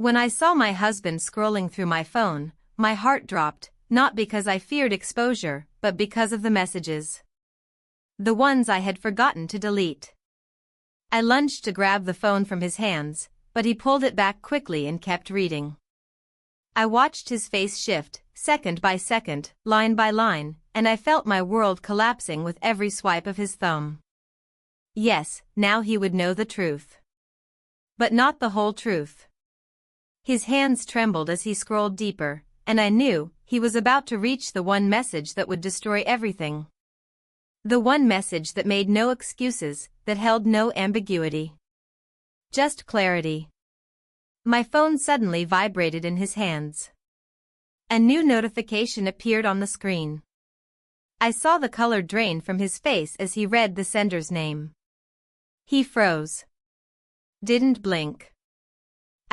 When I saw my husband scrolling through my phone, my heart dropped, not because I feared exposure, but because of the messages. The ones I had forgotten to delete. I lunged to grab the phone from his hands, but he pulled it back quickly and kept reading. I watched his face shift, second by second, line by line, and I felt my world collapsing with every swipe of his thumb. Yes, now he would know the truth. But not the whole truth. His hands trembled as he scrolled deeper, and I knew he was about to reach the one message that would destroy everything. The one message that made no excuses, that held no ambiguity. Just clarity. My phone suddenly vibrated in his hands. A new notification appeared on the screen. I saw the color drain from his face as he read the sender's name. He froze. Didn't blink.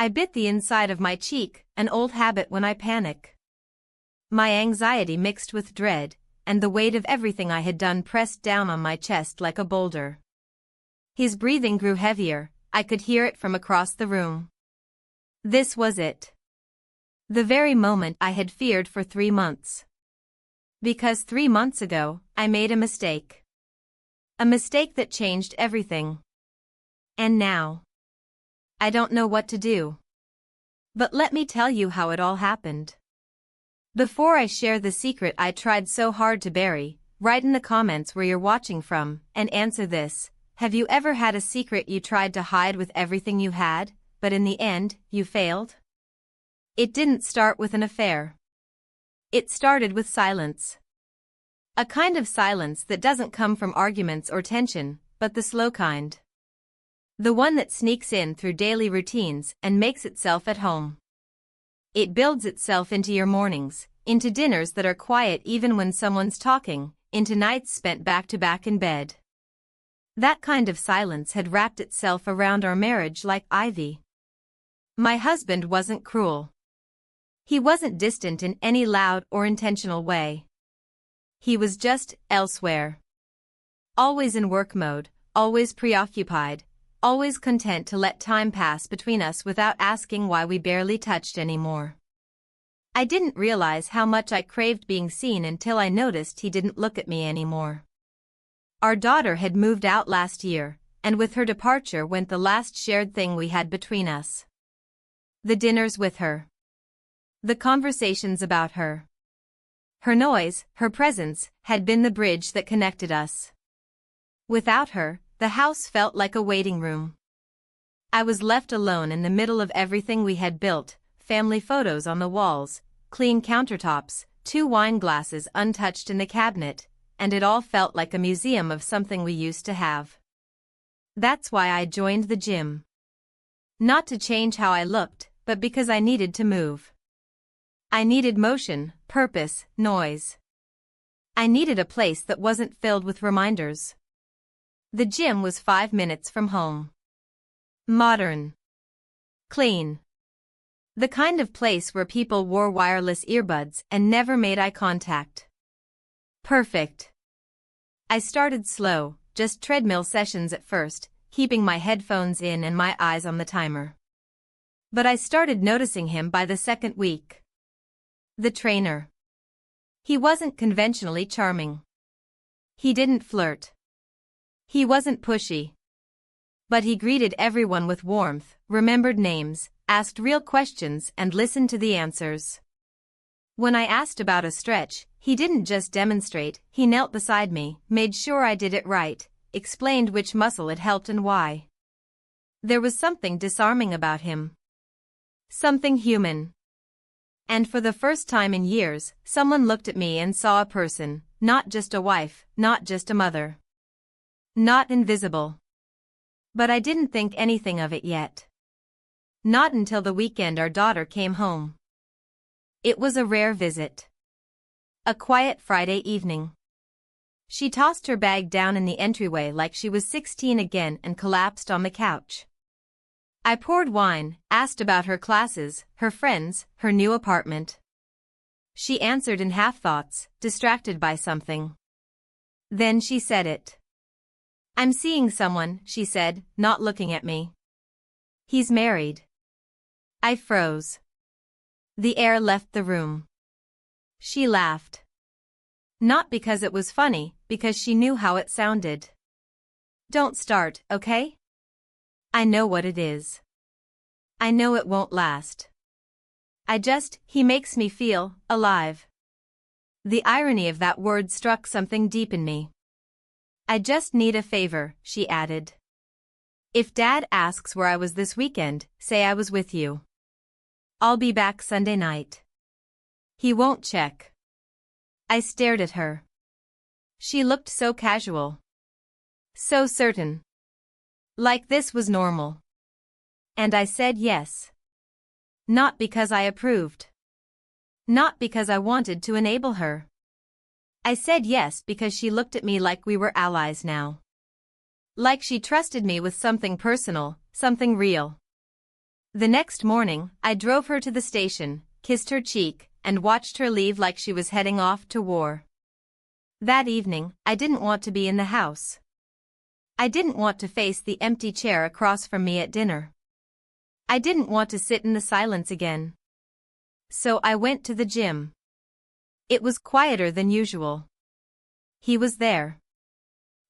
I bit the inside of my cheek, an old habit when I panic. My anxiety mixed with dread, and the weight of everything I had done pressed down on my chest like a boulder. His breathing grew heavier, I could hear it from across the room. This was it. The very moment I had feared for 3 months. Because 3 months ago, I made a mistake. A mistake that changed everything. And now, I don't know what to do. But let me tell you how it all happened. Before I share the secret I tried so hard to bury, write in the comments where you're watching from, and answer this. Have you ever had a secret you tried to hide with everything you had, but in the end, you failed? It didn't start with an affair. It started with silence. A kind of silence that doesn't come from arguments or tension, but the slow kind. The one that sneaks in through daily routines and makes itself at home. It builds itself into your mornings, into dinners that are quiet even when someone's talking, into nights spent back to back in bed. That kind of silence had wrapped itself around our marriage like ivy. My husband wasn't cruel. He wasn't distant in any loud or intentional way. He was just elsewhere. Always in work mode, always preoccupied, always content to let time pass between us without asking why we barely touched anymore. I didn't realize how much I craved being seen until I noticed he didn't look at me anymore. Our daughter had moved out last year, and with her departure went the last shared thing we had between us. The dinners with her. The conversations about her. Her noise, her presence, had been the bridge that connected us. Without her, the house felt like a waiting room. I was left alone in the middle of everything we had built, family photos on the walls, clean countertops, 2 wine glasses untouched in the cabinet, and it all felt like a museum of something we used to have. That's why I joined the gym. Not to change how I looked, but because I needed to move. I needed motion, purpose, noise. I needed a place that wasn't filled with reminders. The gym was 5 minutes from home. Modern. Clean. The kind of place where people wore wireless earbuds and never made eye contact. Perfect. I started slow, just treadmill sessions at first, keeping my headphones in and my eyes on the timer. But I started noticing him by the second week. The trainer. He wasn't conventionally charming. He didn't flirt. He wasn't pushy. But he greeted everyone with warmth, remembered names, asked real questions and listened to the answers. When I asked about a stretch, he didn't just demonstrate, he knelt beside me, made sure I did it right, explained which muscle it helped and why. There was something disarming about him. Something human. And for the first time in years, someone looked at me and saw a person, not just a wife, not just a mother. Not invisible. But I didn't think anything of it yet. Not until the weekend our daughter came home. It was a rare visit. A quiet Friday evening. She tossed her bag down in the entryway like she was 16 again and collapsed on the couch. I poured wine, asked about her classes, her friends, her new apartment. She answered in half-thoughts, distracted by something. Then she said it. "I'm seeing someone," she said, not looking at me. "He's married." I froze. The air left the room. She laughed. Not because it was funny, because she knew how it sounded. Don't start, okay? I know what it is. I know it won't last. He makes me feel alive. The irony of that word struck something deep in me. I just need a favor, she added. If Dad asks where I was this weekend, say I was with you. I'll be back Sunday night. He won't check. I stared at her. She looked so casual. So certain. Like this was normal. And I said yes. Not because I approved. Not because I wanted to enable her. I said yes because she looked at me like we were allies now. Like she trusted me with something personal, something real. The next morning, I drove her to the station, kissed her cheek, and watched her leave like she was heading off to war. That evening, I didn't want to be in the house. I didn't want to face the empty chair across from me at dinner. I didn't want to sit in the silence again. So I went to the gym. It was quieter than usual. He was there.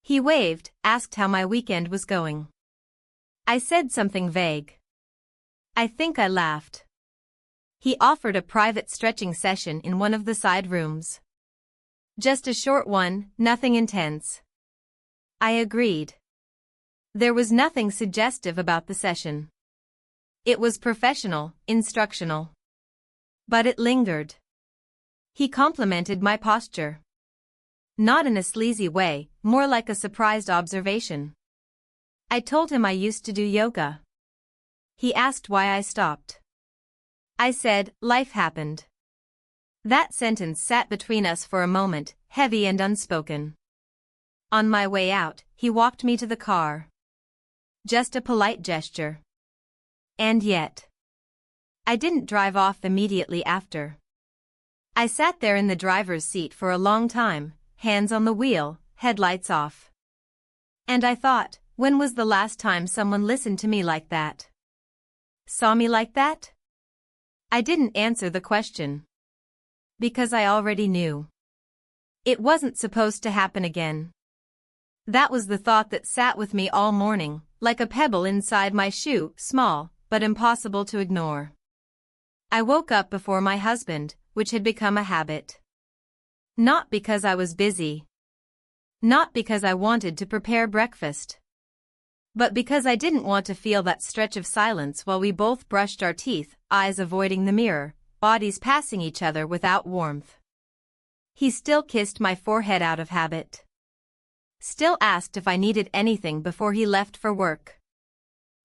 He waved, asked how my weekend was going. I said something vague. I think I laughed. He offered a private stretching session in one of the side rooms. Just a short one, nothing intense. I agreed. There was nothing suggestive about the session. It was professional, instructional. But it lingered. He complimented my posture. Not in a sleazy way, more like a surprised observation. I told him I used to do yoga. He asked why I stopped. I said, life happened. That sentence sat between us for a moment, heavy and unspoken. On my way out, he walked me to the car. Just a polite gesture. And yet, I didn't drive off immediately after. I sat there in the driver's seat for a long time, hands on the wheel, headlights off. And I thought, when was the last time someone listened to me like that? Saw me like that? I didn't answer the question. Because I already knew. It wasn't supposed to happen again. That was the thought that sat with me all morning, like a pebble inside my shoe, small, but impossible to ignore. I woke up before my husband, which had become a habit. Not because I was busy. Not because I wanted to prepare breakfast. But because I didn't want to feel that stretch of silence while we both brushed our teeth, eyes avoiding the mirror, bodies passing each other without warmth. He still kissed my forehead out of habit. Still asked if I needed anything before he left for work.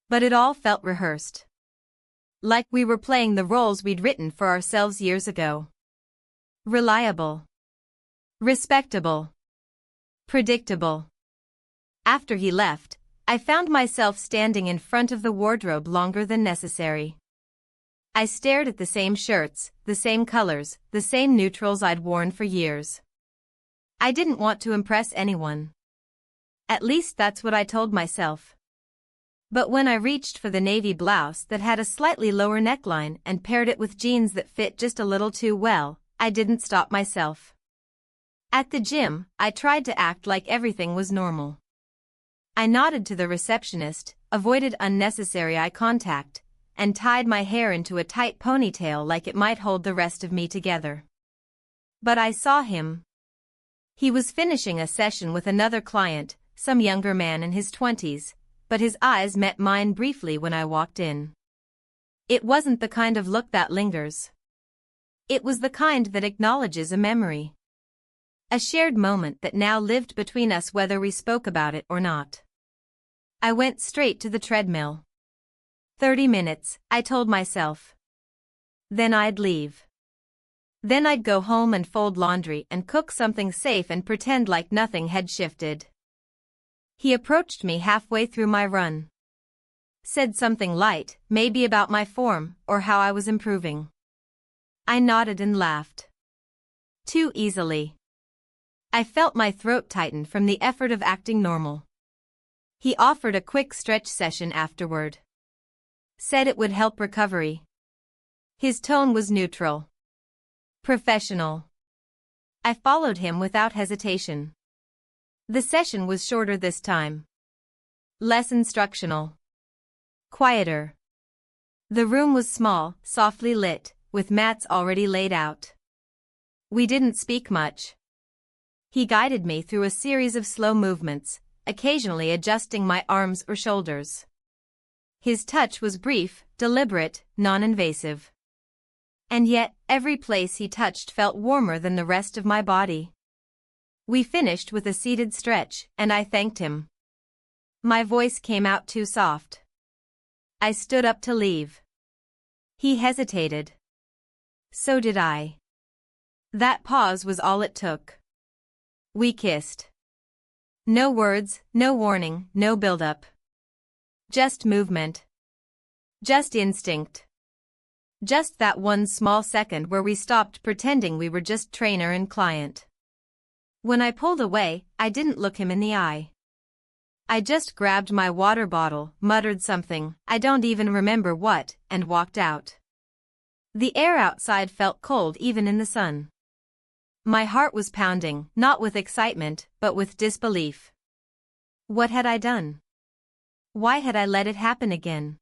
But it all felt rehearsed. Like we were playing the roles we'd written for ourselves years ago. Reliable. Respectable. Predictable. After he left, I found myself standing in front of the wardrobe longer than necessary. I stared at the same shirts, the same colors, the same neutrals I'd worn for years. I didn't want to impress anyone. At least that's what I told myself. But when I reached for the navy blouse that had a slightly lower neckline and paired it with jeans that fit just a little too well, I didn't stop myself. At the gym, I tried to act like everything was normal. I nodded to the receptionist, avoided unnecessary eye contact, and tied my hair into a tight ponytail like it might hold the rest of me together. But I saw him. He was finishing a session with another client, some younger man in his 20s, but his eyes met mine briefly when I walked in. It wasn't the kind of look that lingers. It was the kind that acknowledges a memory. A shared moment that now lived between us whether we spoke about it or not. I went straight to the treadmill. 30 minutes, I told myself. Then I'd leave. Then I'd go home and fold laundry and cook something safe and pretend like nothing had shifted. He approached me halfway through my run. Said something light, maybe about my form or how I was improving. I nodded and laughed. Too easily. I felt my throat tighten from the effort of acting normal. He offered a quick stretch session afterward. Said it would help recovery. His tone was neutral. Professional. I followed him without hesitation. The session was shorter this time. Less instructional. Quieter. The room was small, softly lit, with mats already laid out. We didn't speak much. He guided me through a series of slow movements, occasionally adjusting my arms or shoulders. His touch was brief, deliberate, non-invasive. And yet, every place he touched felt warmer than the rest of my body. We finished with a seated stretch, and I thanked him. My voice came out too soft. I stood up to leave. He hesitated. So did I. That pause was all it took. We kissed. No words, no warning, no build-up. Just movement. Just instinct. Just that one small second where we stopped pretending we were just trainer and client. When I pulled away, I didn't look him in the eye. I just grabbed my water bottle, muttered something, I don't even remember what, and walked out. The air outside felt cold even in the sun. My heart was pounding, not with excitement, but with disbelief. What had I done? Why had I let it happen again?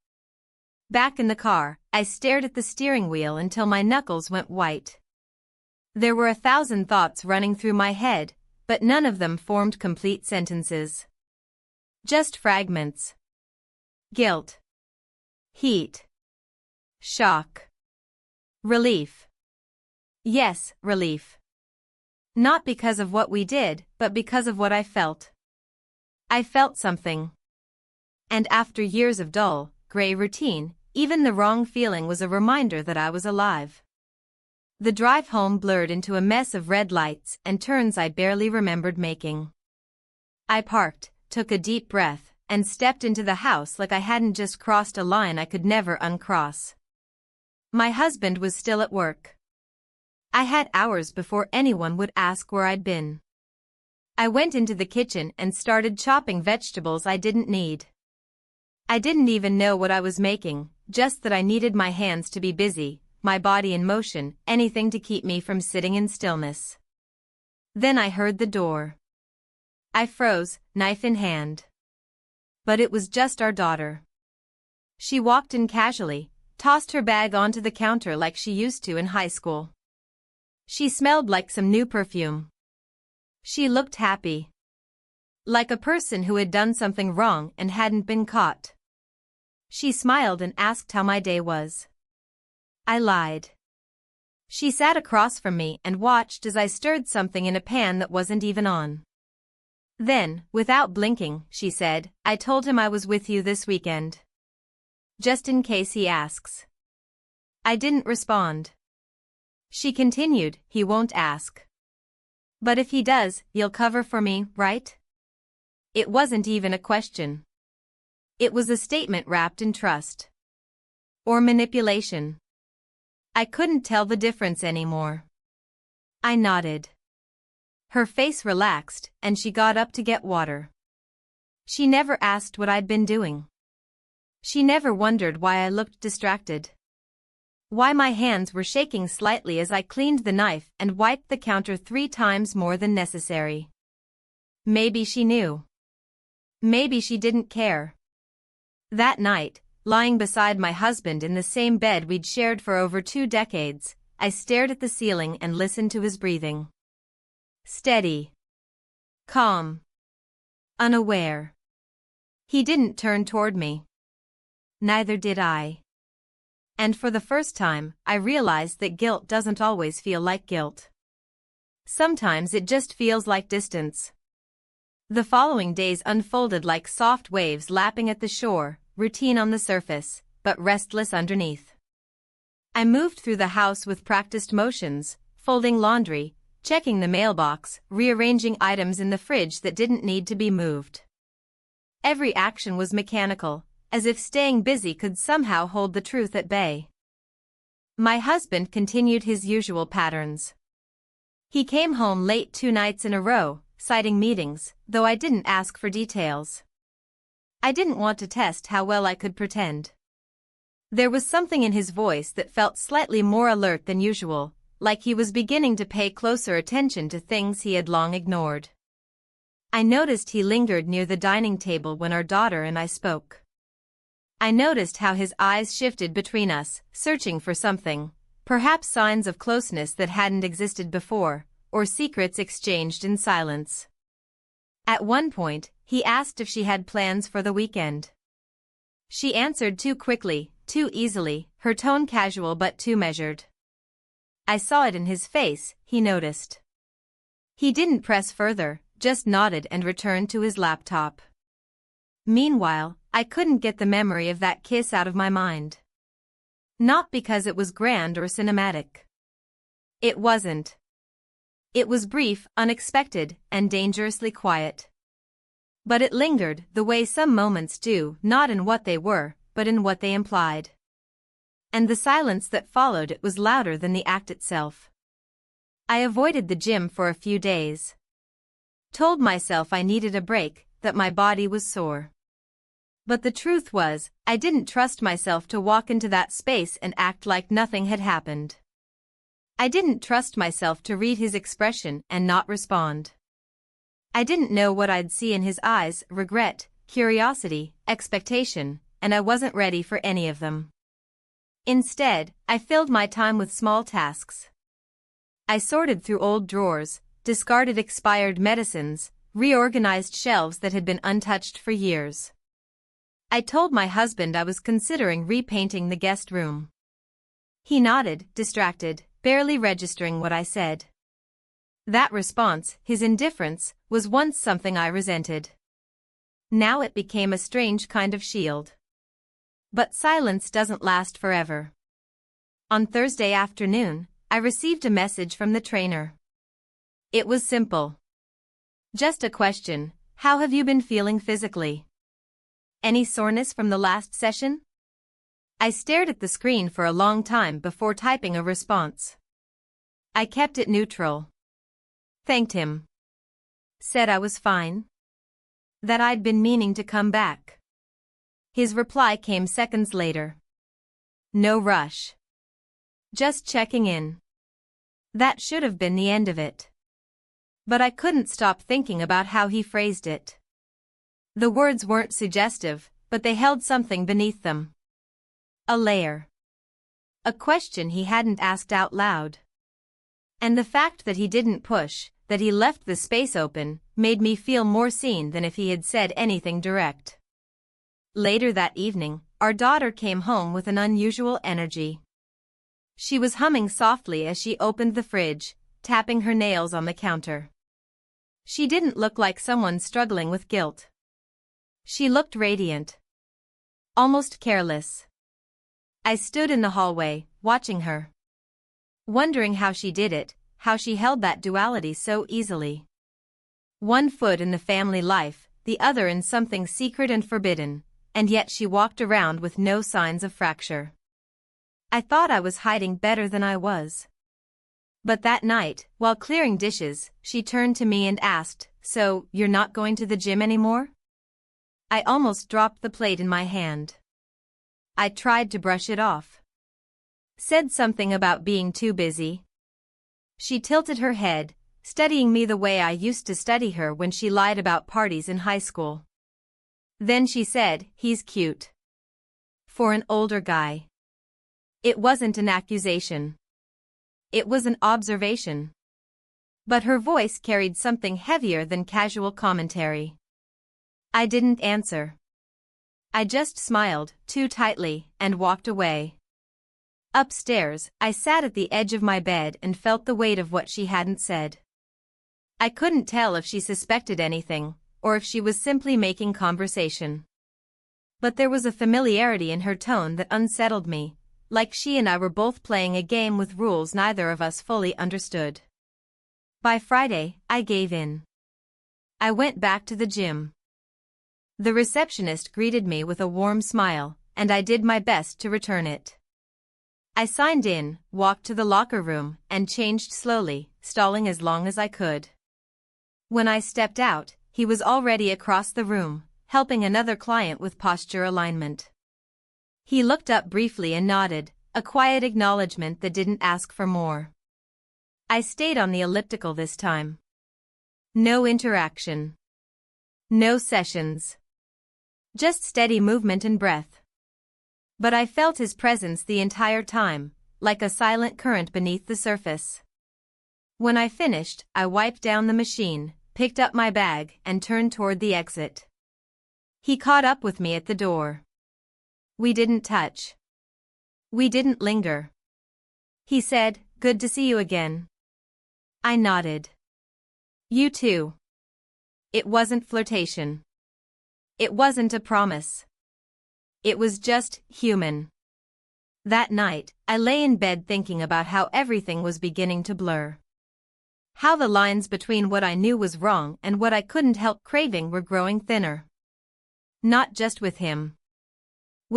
Back in the car, I stared at the steering wheel until my knuckles went white. There were 1,000 thoughts running through my head, but none of them formed complete sentences. Just fragments. Guilt. Heat. Shock. Relief. Yes, relief. Not because of what we did, but because of what I felt. I felt something. And after years of dull, gray routine, even the wrong feeling was a reminder that I was alive. The drive home blurred into a mess of red lights and turns I barely remembered making. I parked, took a deep breath, and stepped into the house like I hadn't just crossed a line I could never uncross. My husband was still at work. I had hours before anyone would ask where I'd been. I went into the kitchen and started chopping vegetables I didn't need. I didn't even know what I was making, just that I needed my hands to be busy, my body in motion, anything to keep me from sitting in stillness. Then I heard the door. I froze, knife in hand. But it was just our daughter. She walked in casually, tossed her bag onto the counter like she used to in high school. She smelled like some new perfume. She looked happy. Like a person who had done something wrong and hadn't been caught. She smiled and asked how my day was. I lied. She sat across from me and watched as I stirred something in a pan that wasn't even on. Then, without blinking, she said, I told him I was with you this weekend. Just in case he asks. I didn't respond. She continued, he won't ask. But if he does, you'll cover for me, right? It wasn't even a question. It was a statement wrapped in trust. Or manipulation. I couldn't tell the difference anymore. I nodded. Her face relaxed, and she got up to get water. She never asked what I'd been doing. She never wondered why I looked distracted. Why my hands were shaking slightly as I cleaned the knife and wiped the counter 3 times more than necessary. Maybe she knew. Maybe she didn't care. That night, lying beside my husband in the same bed we'd shared for over 2 decades, I stared at the ceiling and listened to his breathing. Steady. Calm. Unaware. He didn't turn toward me. Neither did I. And for the first time, I realized that guilt doesn't always feel like guilt. Sometimes it just feels like distance. The following days unfolded like soft waves lapping at the shore, routine on the surface, but restless underneath. I moved through the house with practiced motions, folding laundry, checking the mailbox, rearranging items in the fridge that didn't need to be moved. Every action was mechanical, as if staying busy could somehow hold the truth at bay. My husband continued his usual patterns. He came home late 2 nights in a row, citing meetings, though I didn't ask for details. I didn't want to test how well I could pretend. There was something in his voice that felt slightly more alert than usual, like he was beginning to pay closer attention to things he had long ignored. I noticed he lingered near the dining table when our daughter and I spoke. I noticed how his eyes shifted between us, searching for something, perhaps signs of closeness that hadn't existed before, or secrets exchanged in silence. At one point, he asked if she had plans for the weekend. She answered too quickly, too easily, her tone casual but too measured. I saw it in his face, he noticed. He didn't press further, just nodded and returned to his laptop. Meanwhile, I couldn't get the memory of that kiss out of my mind. Not because it was grand or cinematic. It wasn't. It was brief, unexpected, and dangerously quiet. But it lingered the way some moments do, not in what they were, but in what they implied. And the silence that followed it was louder than the act itself. I avoided the gym for a few days. Told myself I needed a break, that my body was sore. But the truth was, I didn't trust myself to walk into that space and act like nothing had happened. I didn't trust myself to read his expression and not respond. I didn't know what I'd see in his eyes: regret, curiosity, expectation, and I wasn't ready for any of them. Instead, I filled my time with small tasks. I sorted through old drawers, discarded expired medicines, reorganized shelves that had been untouched for years. I told my husband I was considering repainting the guest room. He nodded, distracted, barely registering what I said. That response, his indifference, was once something I resented. Now it became a strange kind of shield. But silence doesn't last forever. On Thursday afternoon, I received a message from the trainer. It was simple. Just a question: how have you been feeling physically? Any soreness from the last session? I stared at the screen for a long time before typing a response. I kept it neutral. Thanked him. Said I was fine. That I'd been meaning to come back. His reply came seconds later. No rush. Just checking in. That should have been the end of it. But I couldn't stop thinking about how he phrased it. The words weren't suggestive, but they held something beneath them. A layer. A question he hadn't asked out loud. And the fact that he didn't push, that he left the space open, made me feel more seen than if he had said anything direct. Later that evening, our daughter came home with an unusual energy. She was humming softly as she opened the fridge, tapping her nails on the counter. She didn't look like someone struggling with guilt. She looked radiant. Almost careless. I stood in the hallway, watching her. Wondering how she did it, how she held that duality so easily. One foot in the family life, the other in something secret and forbidden, and yet she walked around with no signs of fracture. I thought I was hiding better than I was. But that night, while clearing dishes, she turned to me and asked, "So, you're not going to the gym anymore?" I almost dropped the plate in my hand. I tried to brush it off. Said something about being too busy. She tilted her head, studying me the way I used to study her when she lied about parties in high school. Then she said, "He's cute." For an older guy. It wasn't an accusation. It was an observation. But her voice carried something heavier than casual commentary. I didn't answer. I just smiled, too tightly, and walked away. Upstairs, I sat at the edge of my bed and felt the weight of what she hadn't said. I couldn't tell if she suspected anything, or if she was simply making conversation. But there was a familiarity in her tone that unsettled me, like she and I were both playing a game with rules neither of us fully understood. By Friday, I gave in. I went back to the gym. The receptionist greeted me with a warm smile, and I did my best to return it. I signed in, walked to the locker room, and changed slowly, stalling as long as I could. When I stepped out, he was already across the room, helping another client with posture alignment. He looked up briefly and nodded, a quiet acknowledgement that didn't ask for more. I stayed on the elliptical this time. No interaction. No sessions. Just steady movement and breath. But I felt his presence the entire time, like a silent current beneath the surface. When I finished, I wiped down the machine, picked up my bag, and turned toward the exit. He caught up with me at the door. We didn't touch. We didn't linger. He said, "Good to see you again." I nodded. "You too." It wasn't flirtation. It wasn't a promise. It was just human. That night, I lay in bed thinking about how everything was beginning to blur. How the lines between what I knew was wrong and what I couldn't help craving were growing thinner. Not just with him.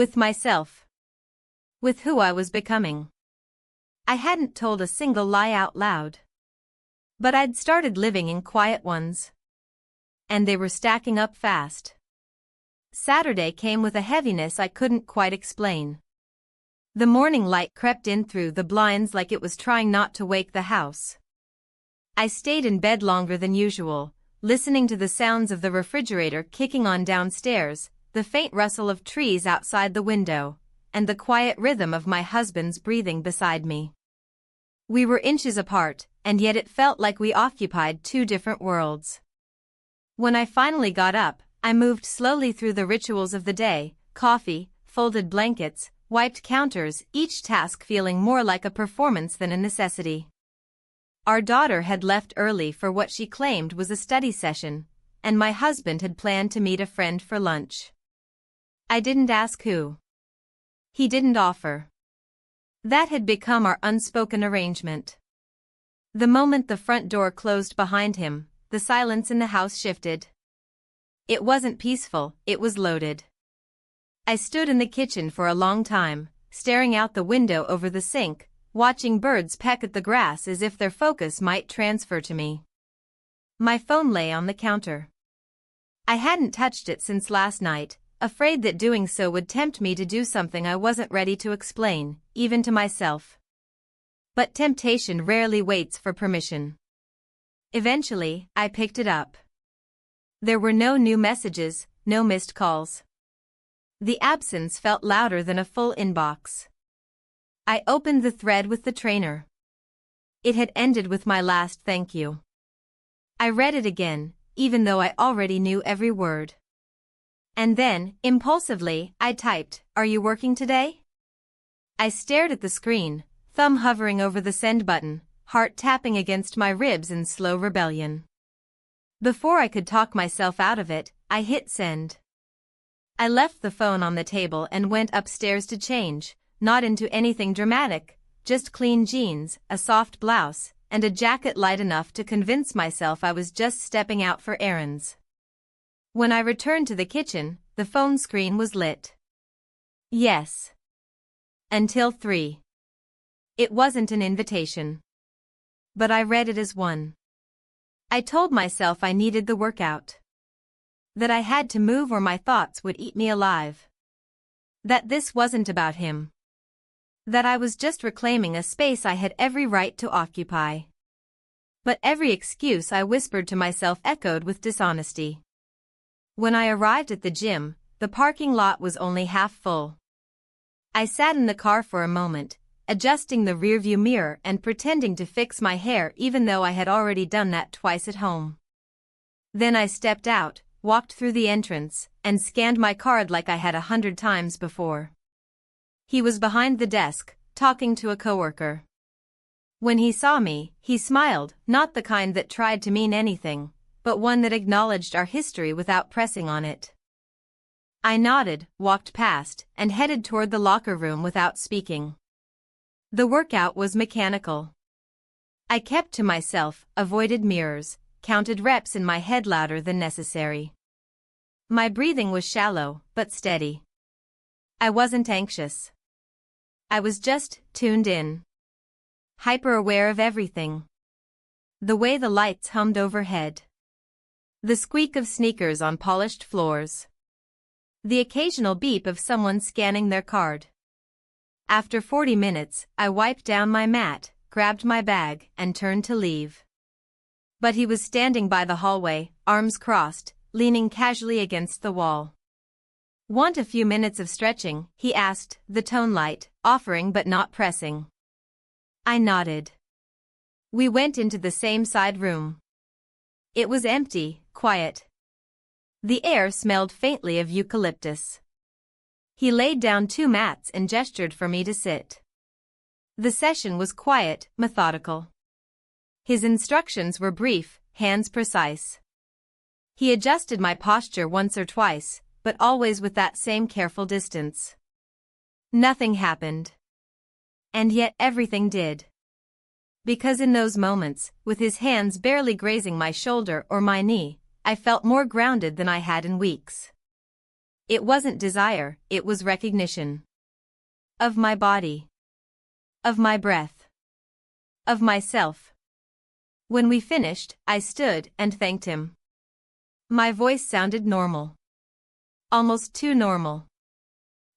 With myself. With who I was becoming. I hadn't told a single lie out loud. But I'd started living in quiet ones. And they were stacking up fast. Saturday came with a heaviness I couldn't quite explain. The morning light crept in through the blinds like it was trying not to wake the house. I stayed in bed longer than usual, listening to the sounds of the refrigerator kicking on downstairs, the faint rustle of trees outside the window, and the quiet rhythm of my husband's breathing beside me. We were inches apart, and yet it felt like we occupied two different worlds. When I finally got up, I moved slowly through the rituals of the day: coffee, folded blankets, wiped counters, each task feeling more like a performance than a necessity. Our daughter had left early for what she claimed was a study session, and my husband had planned to meet a friend for lunch. I didn't ask who. He didn't offer. That had become our unspoken arrangement. The moment the front door closed behind him, the silence in the house shifted. It wasn't peaceful, it was loaded. I stood in the kitchen for a long time, staring out the window over the sink, watching birds peck at the grass as if their focus might transfer to me. My phone lay on the counter. I hadn't touched it since last night, afraid that doing so would tempt me to do something I wasn't ready to explain, even to myself. But temptation rarely waits for permission. Eventually, I picked it up. There were no new messages, no missed calls. The absence felt louder than a full inbox. I opened the thread with the trainer. It had ended with my last thank you. I read it again, even though I already knew every word. And then, impulsively, I typed, "Are you working today?" I stared at the screen, thumb hovering over the send button, heart tapping against my ribs in slow rebellion. Before I could talk myself out of it, I hit send. I left the phone on the table and went upstairs to change, not into anything dramatic, just clean jeans, a soft blouse, and a jacket light enough to convince myself I was just stepping out for errands. When I returned to the kitchen, the phone screen was lit. Yes. Until 3. It wasn't an invitation. But I read it as one. I told myself I needed the workout. That I had to move or my thoughts would eat me alive. That this wasn't about him. That I was just reclaiming a space I had every right to occupy. But every excuse I whispered to myself echoed with dishonesty. When I arrived at the gym, the parking lot was only half full. I sat in the car for a moment, adjusting the rearview mirror and pretending to fix my hair even though I had already done that twice at home. Then I stepped out, walked through the entrance, and scanned my card like I had 100 times before. He was behind the desk, talking to a coworker. When he saw me, he smiled, not the kind that tried to mean anything, but one that acknowledged our history without pressing on it. I nodded, walked past, and headed toward the locker room without speaking. The workout was mechanical. I kept to myself, avoided mirrors, counted reps in my head louder than necessary. My breathing was shallow, but steady. I wasn't anxious. I was just tuned in. Hyper-aware of everything. The way the lights hummed overhead. The squeak of sneakers on polished floors. The occasional beep of someone scanning their card. After 40 minutes, I wiped down my mat, grabbed my bag, and turned to leave. But he was standing by the hallway, arms crossed, leaning casually against the wall. "Want a few minutes of stretching?" he asked, the tone light, offering but not pressing. I nodded. We went into the same side room. It was empty, quiet. The air smelled faintly of eucalyptus. He laid down 2 mats and gestured for me to sit. The session was quiet, methodical. His instructions were brief, hands precise. He adjusted my posture once or twice, but always with that same careful distance. Nothing happened. And yet everything did. Because in those moments, with his hands barely grazing my shoulder or my knee, I felt more grounded than I had in weeks. It wasn't desire, it was recognition. Of my body. Of my breath. Of myself. When we finished, I stood and thanked him. My voice sounded normal. Almost too normal.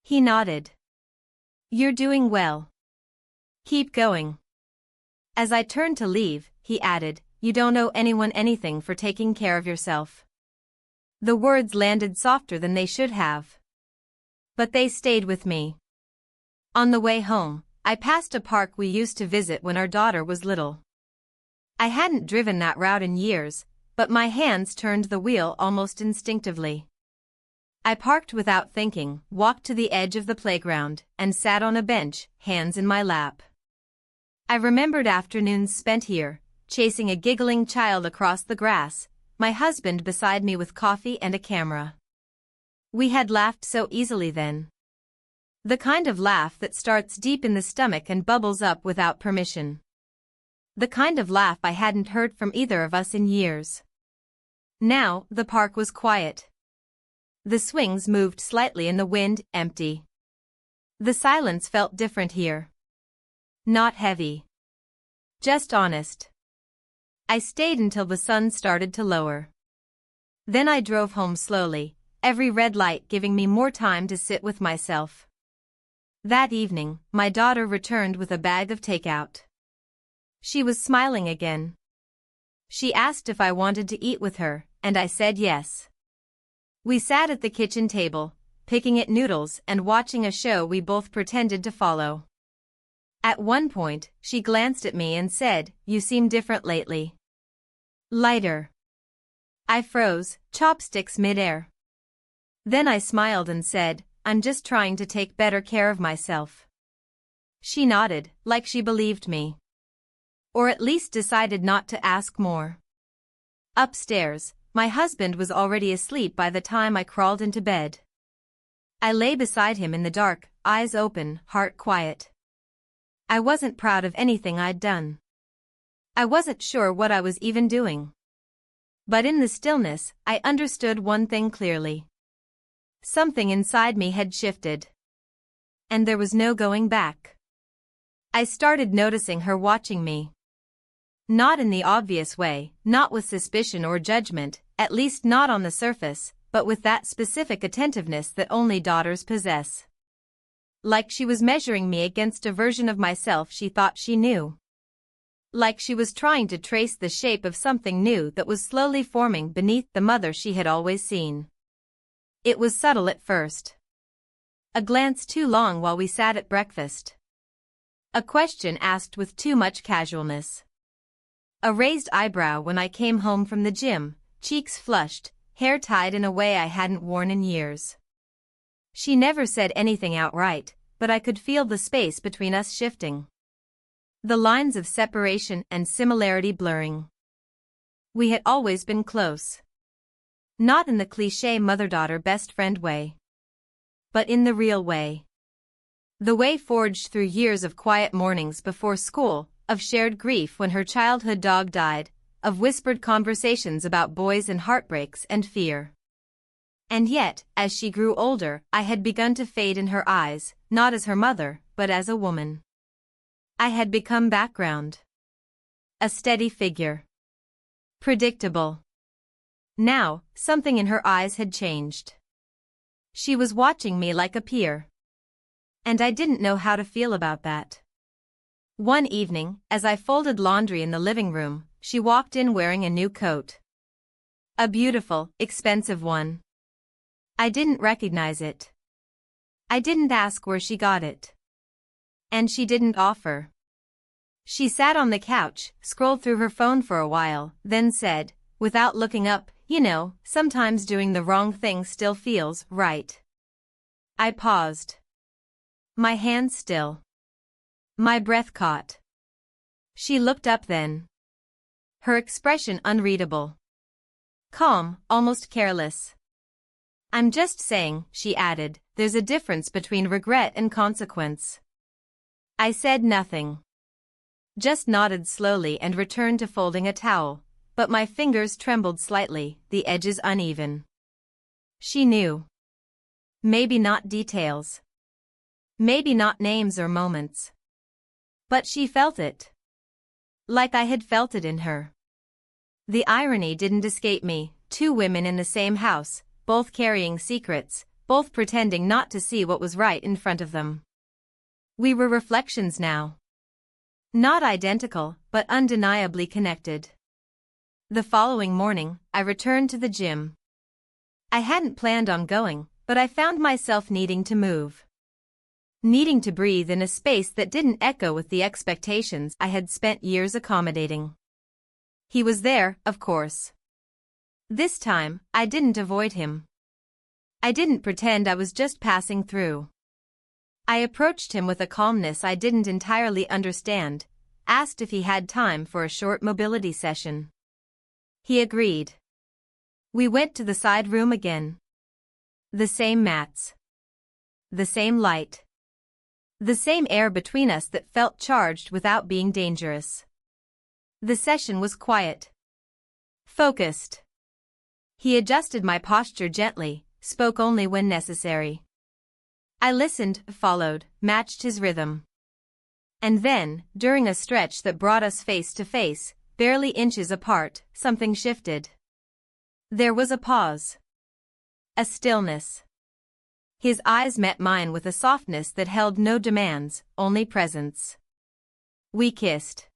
He nodded. "You're doing well. Keep going." As I turned to leave, he added, "You don't owe anyone anything for taking care of yourself." The words landed softer than they should have. But they stayed with me. On the way home, I passed a park we used to visit when our daughter was little. I hadn't driven that route in years, but my hands turned the wheel almost instinctively. I parked without thinking, walked to the edge of the playground, and sat on a bench, hands in my lap. I remembered afternoons spent here, chasing a giggling child across the grass, my husband beside me with coffee and a camera. We had laughed so easily then. The kind of laugh that starts deep in the stomach and bubbles up without permission. The kind of laugh I hadn't heard from either of us in years. Now, the park was quiet. The swings moved slightly in the wind, empty. The silence felt different here. Not heavy. Just honest. I stayed until the sun started to lower. Then I drove home slowly, every red light giving me more time to sit with myself. That evening, my daughter returned with a bag of takeout. She was smiling again. She asked if I wanted to eat with her, and I said yes. We sat at the kitchen table, picking at noodles and watching a show we both pretended to follow. At one point, she glanced at me and said, "You seem different lately. Lighter." I froze, chopsticks midair. Then I smiled and said, "I'm just trying to take better care of myself." She nodded, like she believed me. Or at least decided not to ask more. Upstairs, my husband was already asleep by the time I crawled into bed. I lay beside him in the dark, eyes open, heart quiet. I wasn't proud of anything I'd done. I wasn't sure what I was even doing. But in the stillness, I understood one thing clearly. Something inside me had shifted. And there was no going back. I started noticing her watching me. Not in the obvious way, not with suspicion or judgment, at least not on the surface, but with that specific attentiveness that only daughters possess. Like she was measuring me against a version of myself she thought she knew. Like she was trying to trace the shape of something new that was slowly forming beneath the mother she had always seen. It was subtle at first. A glance too long while we sat at breakfast. A question asked with too much casualness. A raised eyebrow when I came home from the gym, cheeks flushed, hair tied in a way I hadn't worn in years. She never said anything outright, but I could feel the space between us shifting. The lines of separation and similarity blurring. We had always been close. Not in the cliché mother-daughter best friend way. But in the real way. The way forged through years of quiet mornings before school, of shared grief when her childhood dog died, of whispered conversations about boys and heartbreaks and fear. And yet, as she grew older, I had begun to fade in her eyes, not as her mother, but as a woman. I had become background. A steady figure. Predictable. Now, something in her eyes had changed. She was watching me like a peer. And I didn't know how to feel about that. One evening, as I folded laundry in the living room, she walked in wearing a new coat. A beautiful, expensive one. I didn't recognize it. I didn't ask where she got it. And she didn't offer. She sat on the couch, scrolled through her phone for a while, then said, without looking up, "You know, sometimes doing the wrong thing still feels right." I paused. My hands still. My breath caught. She looked up then. Her expression unreadable. Calm, almost careless. "I'm just saying," she added, "there's a difference between regret and consequence." I said nothing. Just nodded slowly and returned to folding a towel, but my fingers trembled slightly, the edges uneven. She knew. Maybe not details. Maybe not names or moments. But she felt it. Like I had felt it in her. The irony didn't escape me, two women in the same house, both carrying secrets, both pretending not to see what was right in front of them. We were reflections now. Not identical, but undeniably connected. The following morning, I returned to the gym. I hadn't planned on going, but I found myself needing to move. Needing to breathe in a space that didn't echo with the expectations I had spent years accommodating. He was there, of course. This time, I didn't avoid him. I didn't pretend I was just passing through. I approached him with a calmness I didn't entirely understand, asked if he had time for a short mobility session. He agreed. We went to the side room again. The same mats. The same light. The same air between us that felt charged without being dangerous. The session was quiet. Focused. He adjusted my posture gently, spoke only when necessary. I listened, followed, matched his rhythm. And then, during a stretch that brought us face to face, barely inches apart, something shifted. There was a pause. A stillness. His eyes met mine with a softness that held no demands, only presence. We kissed.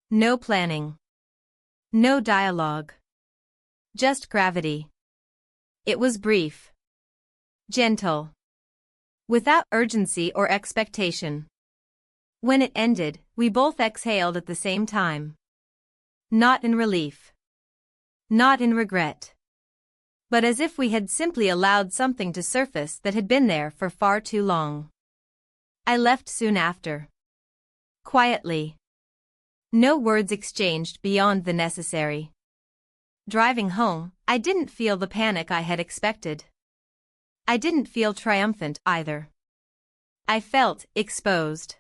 No planning. No dialogue. Just gravity. It was brief. Gentle. Without urgency or expectation. When it ended, we both exhaled at the same time. Not in relief. Not in regret. But as if we had simply allowed something to surface that had been there for far too long. I left soon after. Quietly. No words exchanged beyond the necessary. Driving home, I didn't feel the panic I had expected. I didn't feel triumphant either. I felt exposed.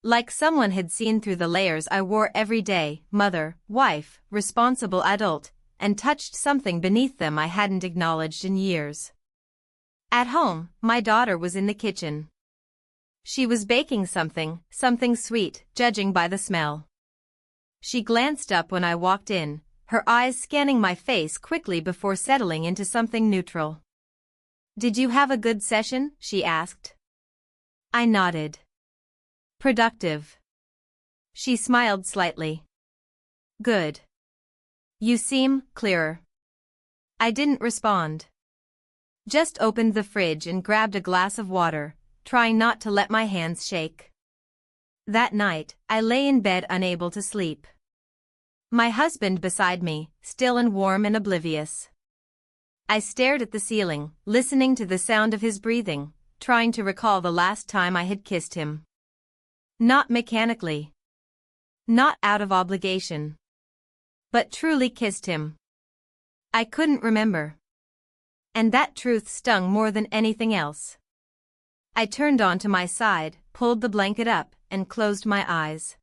Like someone had seen through the layers I wore every day, mother, wife, responsible adult, and touched something beneath them I hadn't acknowledged in years. At home, my daughter was in the kitchen. She was baking something sweet, judging by the smell. She glanced up when I walked in, her eyes scanning my face quickly before settling into something neutral. "Did you have a good session?" she asked. I nodded. "Productive." She smiled slightly. "Good. You seem clearer." I didn't respond. Just opened the fridge and grabbed a glass of water, trying not to let my hands shake. That night, I lay in bed unable to sleep. My husband beside me, still and warm and oblivious. I stared at the ceiling, listening to the sound of his breathing, trying to recall the last time I had kissed him. Not mechanically. Not out of obligation. But truly kissed him. I couldn't remember. And that truth stung more than anything else. I turned onto my side, pulled the blanket up, and closed my eyes.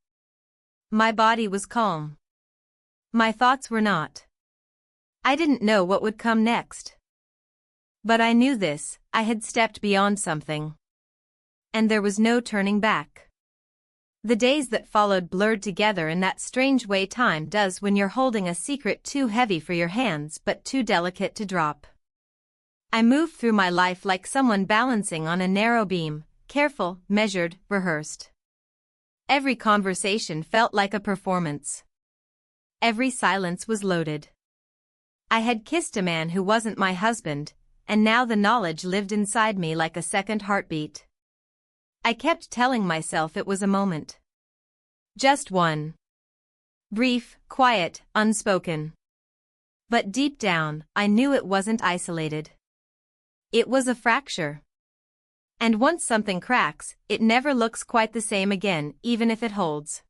My body was calm. My thoughts were not. I didn't know what would come next. But I knew this, I had stepped beyond something. And there was no turning back. The days that followed blurred together in that strange way time does when you're holding a secret too heavy for your hands but too delicate to drop. I moved through my life like someone balancing on a narrow beam, careful, measured, rehearsed. Every conversation felt like a performance. Every silence was loaded. I had kissed a man who wasn't my husband, and now the knowledge lived inside me like a second heartbeat. I kept telling myself it was a moment. Just one. Brief, quiet, unspoken. But deep down, I knew it wasn't isolated. It was a fracture. And once something cracks, it never looks quite the same again, even if it holds.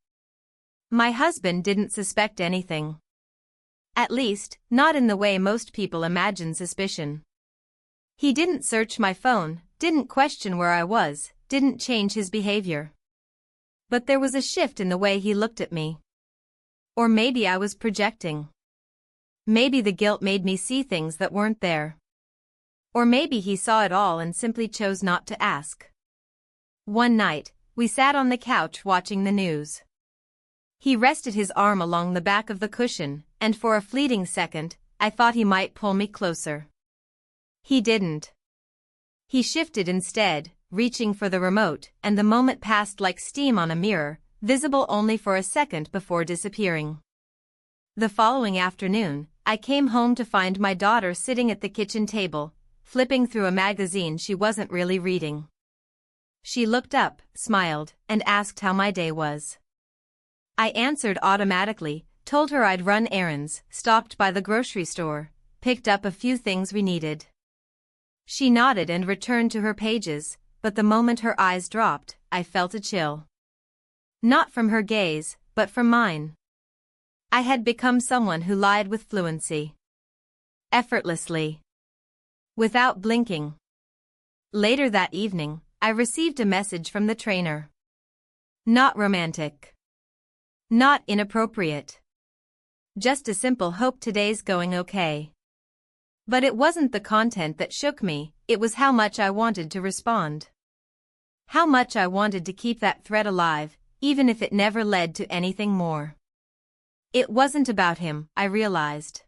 My husband didn't suspect anything. At least, not in the way most people imagine suspicion. He didn't search my phone, didn't question where I was, didn't change his behavior. But there was a shift in the way he looked at me. Or maybe I was projecting. Maybe the guilt made me see things that weren't there. Or maybe he saw it all and simply chose not to ask. One night, we sat on the couch watching the news. He rested his arm along the back of the cushion, and for a fleeting second, I thought he might pull me closer. He didn't. He shifted instead, reaching for the remote, and the moment passed like steam on a mirror, visible only for a second before disappearing. The following afternoon, I came home to find my daughter sitting at the kitchen table, flipping through a magazine she wasn't really reading. She looked up, smiled, and asked how my day was. I answered automatically, told her I'd run errands, stopped by the grocery store, picked up a few things we needed. She nodded and returned to her pages, but the moment her eyes dropped, I felt a chill. Not from her gaze, but from mine. I had become someone who lied with fluency. Effortlessly. Without blinking. Later that evening, I received a message from the trainer. Not romantic. Not inappropriate. Just a simple hope today's going okay. But it wasn't the content that shook me, it was how much I wanted to respond. How much I wanted to keep that thread alive, even if it never led to anything more. It wasn't about him, I realized.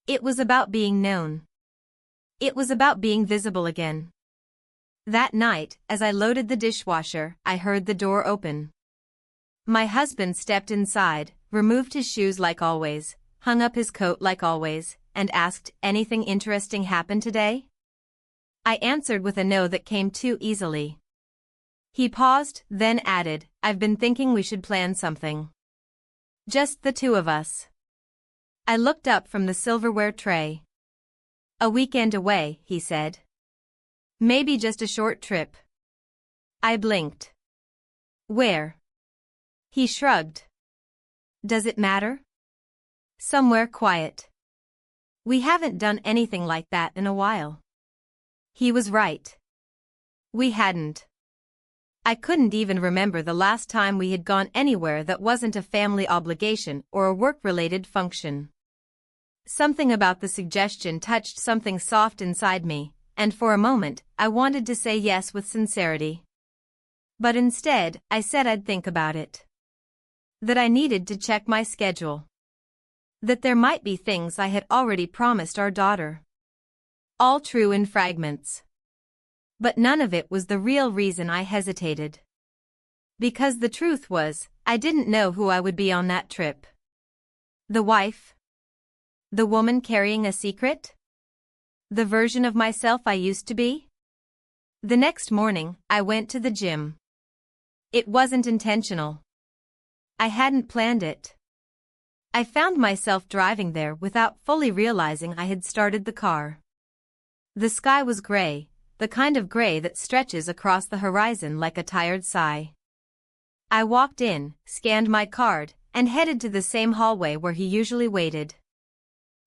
It was about being known. It was about being visible again. That night, as I loaded the dishwasher, I heard the door open. My husband stepped inside, removed his shoes like always, hung up his coat like always, and asked, "Anything interesting happened today?" I answered with a no that came too easily. He paused, then added, "I've been thinking we should plan something. Just the two of us." I looked up from the silverware tray. "A weekend away," he said. "Maybe just a short trip." I blinked. "Where?" He shrugged. "Does it matter?" "Somewhere quiet. We haven't done anything like that in a while." He was right. We hadn't. I couldn't even remember the last time we had gone anywhere that wasn't a family obligation or a work-related function. Something about the suggestion touched something soft inside me, and for a moment, I wanted to say yes with sincerity. But instead, I said I'd think about it. That I needed to check my schedule. That there might be things I had already promised our daughter. All true in fragments. But none of it was the real reason I hesitated. Because the truth was, I didn't know who I would be on that trip. The wife? The woman carrying a secret? The version of myself I used to be? The next morning, I went to the gym. It wasn't intentional. I hadn't planned it. I found myself driving there without fully realizing I had started the car. The sky was gray, the kind of gray that stretches across the horizon like a tired sigh. I walked in, scanned my card, and headed to the same hallway where he usually waited.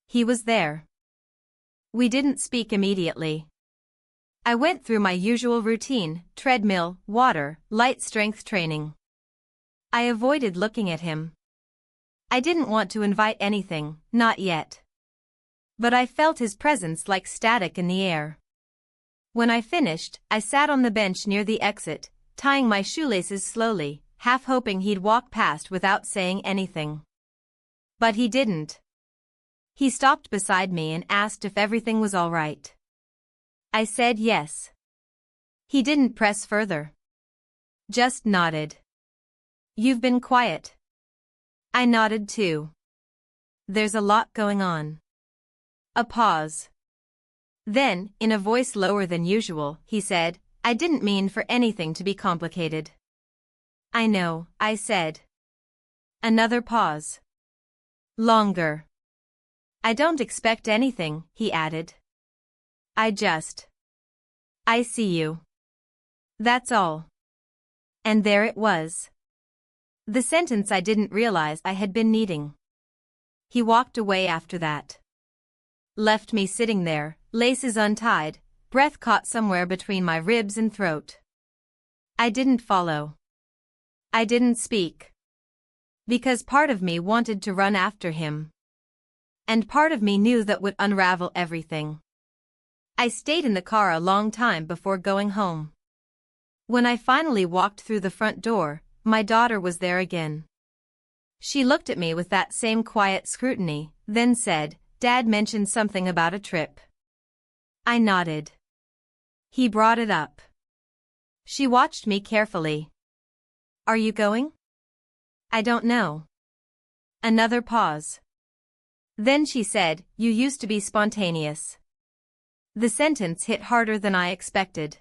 He was there. We didn't speak immediately. I went through my usual routine: treadmill, water, light strength training. I avoided looking at him. I didn't want to invite anything, not yet. But I felt his presence like static in the air. When I finished, I sat on the bench near the exit, tying my shoelaces slowly, half hoping he'd walk past without saying anything. But he didn't. He stopped beside me and asked if everything was all right. I said yes. He didn't press further. Just nodded. You've been quiet. I nodded too. There's a lot going on. A pause. Then, in a voice lower than usual, he said, I didn't mean for anything to be complicated. I know, I said. Another pause. Longer. I don't expect anything, he added. I see you. That's all. And there it was. The sentence I didn't realize I had been needing. He walked away after that. Left me sitting there, laces untied, breath caught somewhere between my ribs and throat. I didn't follow. I didn't speak. Because part of me wanted to run after him. And part of me knew that would unravel everything. I stayed in the car a long time before going home. When I finally walked through the front door, my daughter was there again. She looked at me with that same quiet scrutiny, then said, Dad mentioned something about a trip. I nodded. He brought it up. She watched me carefully. Are you going? I don't know. Another pause. Then she said, You used to be spontaneous. The sentence hit harder than I expected.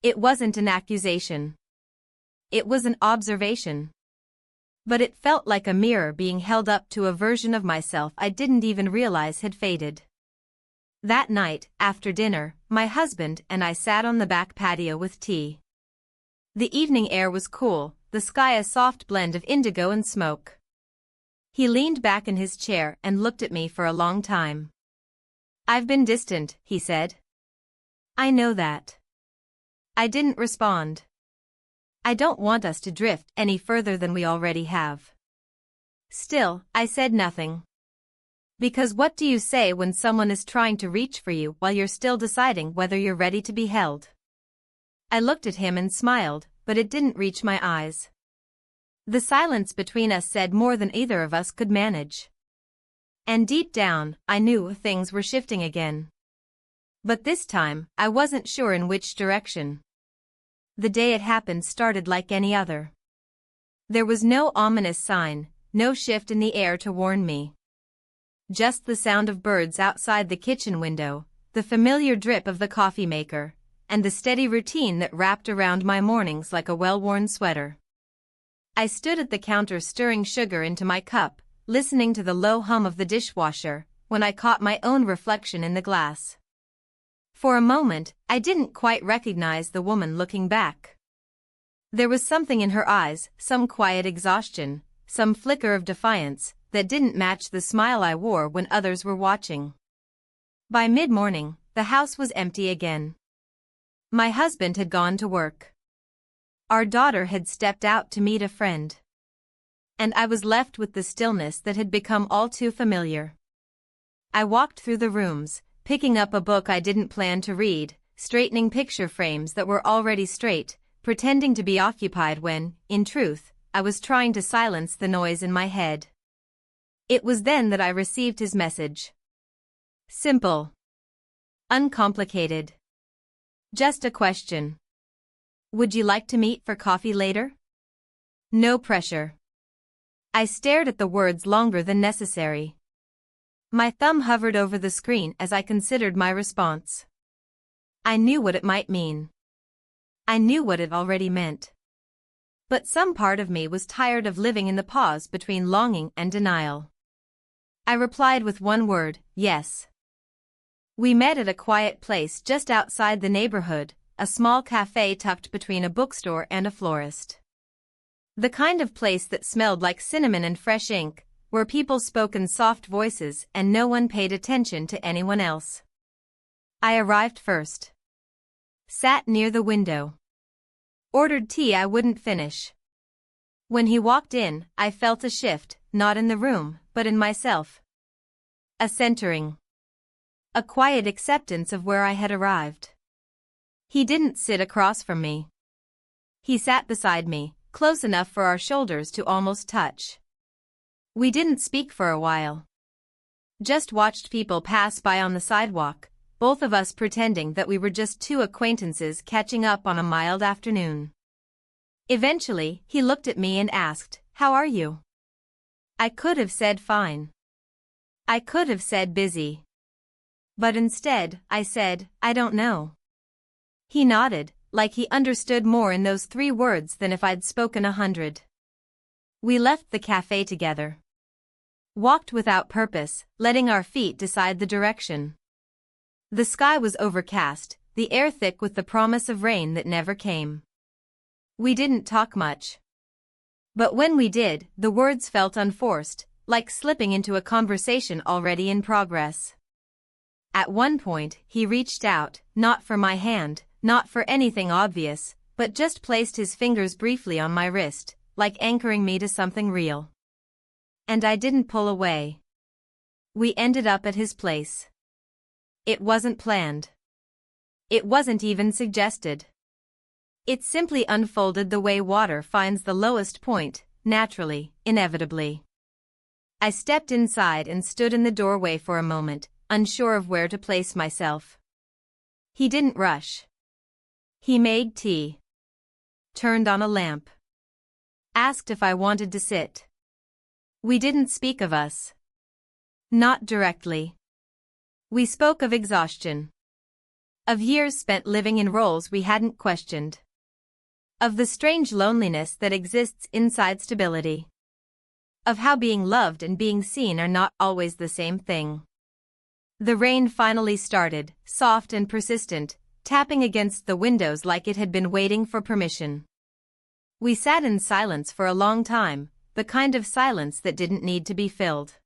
It wasn't an accusation. It was an observation. But it felt like a mirror being held up to a version of myself I didn't even realize had faded. That night, after dinner, my husband and I sat on the back patio with tea. The evening air was cool, the sky a soft blend of indigo and smoke. He leaned back in his chair and looked at me for a long time. I've been distant, he said. I know that. I didn't respond. I don't want us to drift any further than we already have. Still, I said nothing. Because what do you say when someone is trying to reach for you while you're still deciding whether you're ready to be held? I looked at him and smiled, but it didn't reach my eyes. The silence between us said more than either of us could manage. And deep down, I knew things were shifting again. But this time, I wasn't sure in which direction. The day it happened started like any other. There was no ominous sign, no shift in the air to warn me. Just the sound of birds outside the kitchen window, the familiar drip of the coffee maker, and the steady routine that wrapped around my mornings like a well-worn sweater. I stood at the counter stirring sugar into my cup, listening to the low hum of the dishwasher, when I caught my own reflection in the glass. For a moment, I didn't quite recognize the woman looking back. There was something in her eyes, some quiet exhaustion, some flicker of defiance, that didn't match the smile I wore when others were watching. By mid-morning, the house was empty again. My husband had gone to work. Our daughter had stepped out to meet a friend. And I was left with the stillness that had become all too familiar. I walked through the rooms, picking up a book I didn't plan to read, straightening picture frames that were already straight, pretending to be occupied when, in truth, I was trying to silence the noise in my head. It was then that I received his message. Simple. Uncomplicated. Just a question. Would you like to meet for coffee later? No pressure. I stared at the words longer than necessary. My thumb hovered over the screen as I considered my response. I knew what it might mean. I knew what it already meant. But some part of me was tired of living in the pause between longing and denial. I replied with one word, yes. We met at a quiet place just outside the neighborhood, a small cafe tucked between a bookstore and a florist. The kind of place that smelled like cinnamon and fresh ink, where people spoke in soft voices and no one paid attention to anyone else. I arrived first. Sat near the window. Ordered tea I wouldn't finish. When he walked in, I felt a shift, not in the room, but in myself. A centering. A quiet acceptance of where I had arrived. He didn't sit across from me. He sat beside me, close enough for our shoulders to almost touch. We didn't speak for a while. Just watched people pass by on the sidewalk, both of us pretending that we were just two acquaintances catching up on a mild afternoon. Eventually, he looked at me and asked, "How are you?" I could have said fine. I could have said busy. But instead, I said, "I don't know." He nodded, like he understood more in those 3 words than if I'd spoken 100. We left the cafe together. Walked without purpose, letting our feet decide the direction. The sky was overcast, the air thick with the promise of rain that never came. We didn't talk much. But when we did, the words felt unforced, like slipping into a conversation already in progress. At one point, he reached out, not for my hand, not for anything obvious, but just placed his fingers briefly on my wrist, like anchoring me to something real. And I didn't pull away. We ended up at his place. It wasn't planned. It wasn't even suggested. It simply unfolded the way water finds the lowest point, naturally, inevitably. I stepped inside and stood in the doorway for a moment, unsure of where to place myself. He didn't rush. He made tea. Turned on a lamp. Asked if I wanted to sit. We didn't speak of us. Not directly. We spoke of exhaustion. Of years spent living in roles we hadn't questioned. Of the strange loneliness that exists inside stability. Of how being loved and being seen are not always the same thing. The rain finally started, soft and persistent, tapping against the windows like it had been waiting for permission. We sat in silence for a long time, the kind of silence that didn't need to be filled.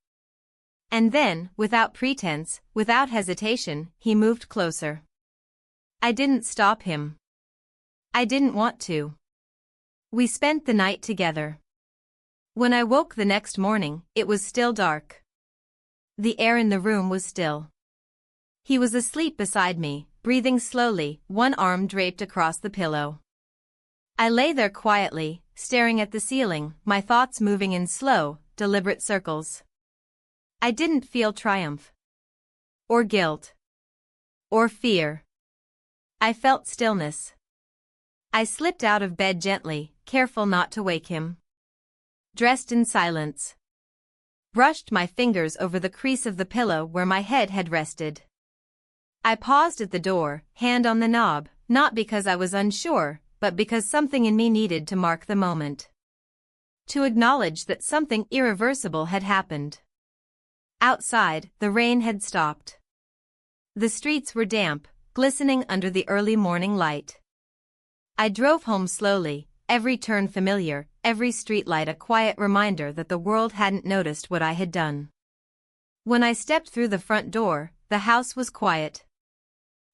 And then, without pretense, without hesitation, he moved closer. I didn't stop him. I didn't want to. We spent the night together. When I woke the next morning, it was still dark. The air in the room was still. He was asleep beside me, breathing slowly, one arm draped across the pillow. I lay there quietly, staring at the ceiling, my thoughts moving in slow, deliberate circles. I didn't feel triumph. Or guilt. Or fear. I felt stillness. I slipped out of bed gently, careful not to wake him. Dressed in silence. Brushed my fingers over the crease of the pillow where my head had rested. I paused at the door, hand on the knob, not because I was unsure, but because something in me needed to mark the moment. To acknowledge that something irreversible had happened. Outside, the rain had stopped. The streets were damp, glistening under the early morning light. I drove home slowly, every turn familiar, every streetlight a quiet reminder that the world hadn't noticed what I had done. When I stepped through the front door, the house was quiet.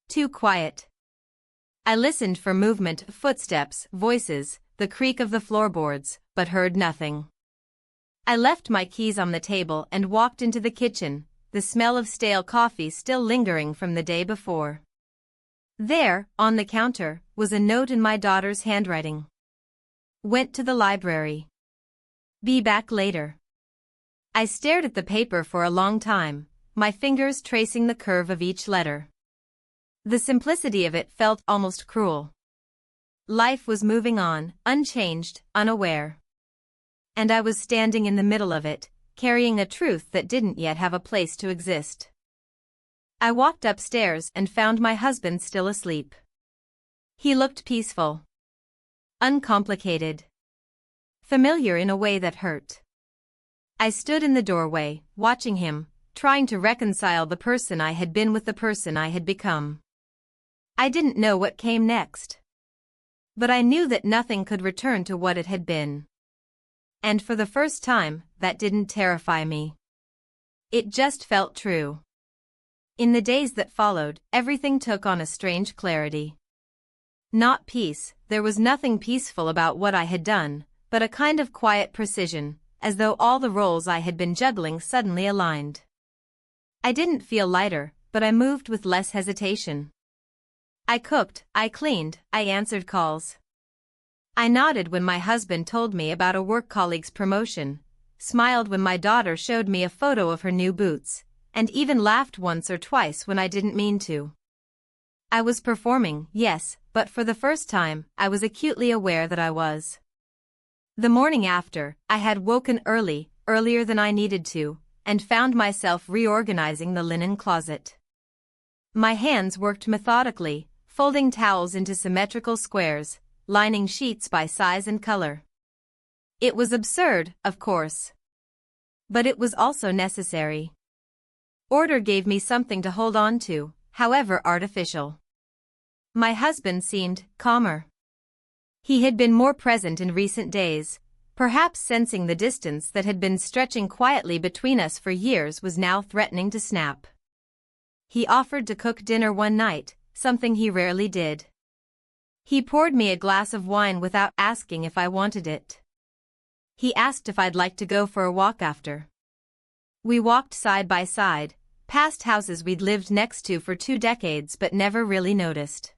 Too quiet. I listened for movement, footsteps, voices, the creak of the floorboards, but heard nothing. I left my keys on the table and walked into the kitchen, the smell of stale coffee still lingering from the day before. There, on the counter, was a note in my daughter's handwriting. Went to the library. Be back later. I stared at the paper for a long time, my fingers tracing the curve of each letter. The simplicity of it felt almost cruel. Life was moving on, unchanged, unaware. And I was standing in the middle of it, carrying a truth that didn't yet have a place to exist. I walked upstairs and found my husband still asleep. He looked peaceful. Uncomplicated. Familiar in a way that hurt. I stood in the doorway, watching him, trying to reconcile the person I had been with the person I had become. I didn't know what came next. But I knew that nothing could return to what it had been. And for the first time, that didn't terrify me. It just felt true. In the days that followed, everything took on a strange clarity. Not peace, there was nothing peaceful about what I had done, but a kind of quiet precision, as though all the roles I had been juggling suddenly aligned. I didn't feel lighter, but I moved with less hesitation. I cooked, I cleaned, I answered calls. I nodded when my husband told me about a work colleague's promotion, smiled when my daughter showed me a photo of her new boots, and even laughed once or twice when I didn't mean to. I was performing, yes, but for the first time, I was acutely aware that I was. The morning after, I had woken early, earlier than I needed to, and found myself reorganizing the linen closet. My hands worked methodically, folding towels into symmetrical squares, lining sheets by size and color. It was absurd, of course. But it was also necessary. Order gave me something to hold on to, however artificial. My husband seemed calmer. He had been more present in recent days, perhaps sensing the distance that had been stretching quietly between us for years was now threatening to snap. He offered to cook dinner one night, something he rarely did. He poured me a glass of wine without asking if I wanted it. He asked if I'd like to go for a walk after. We walked side by side, past houses we'd lived next to for 2 decades but never really noticed.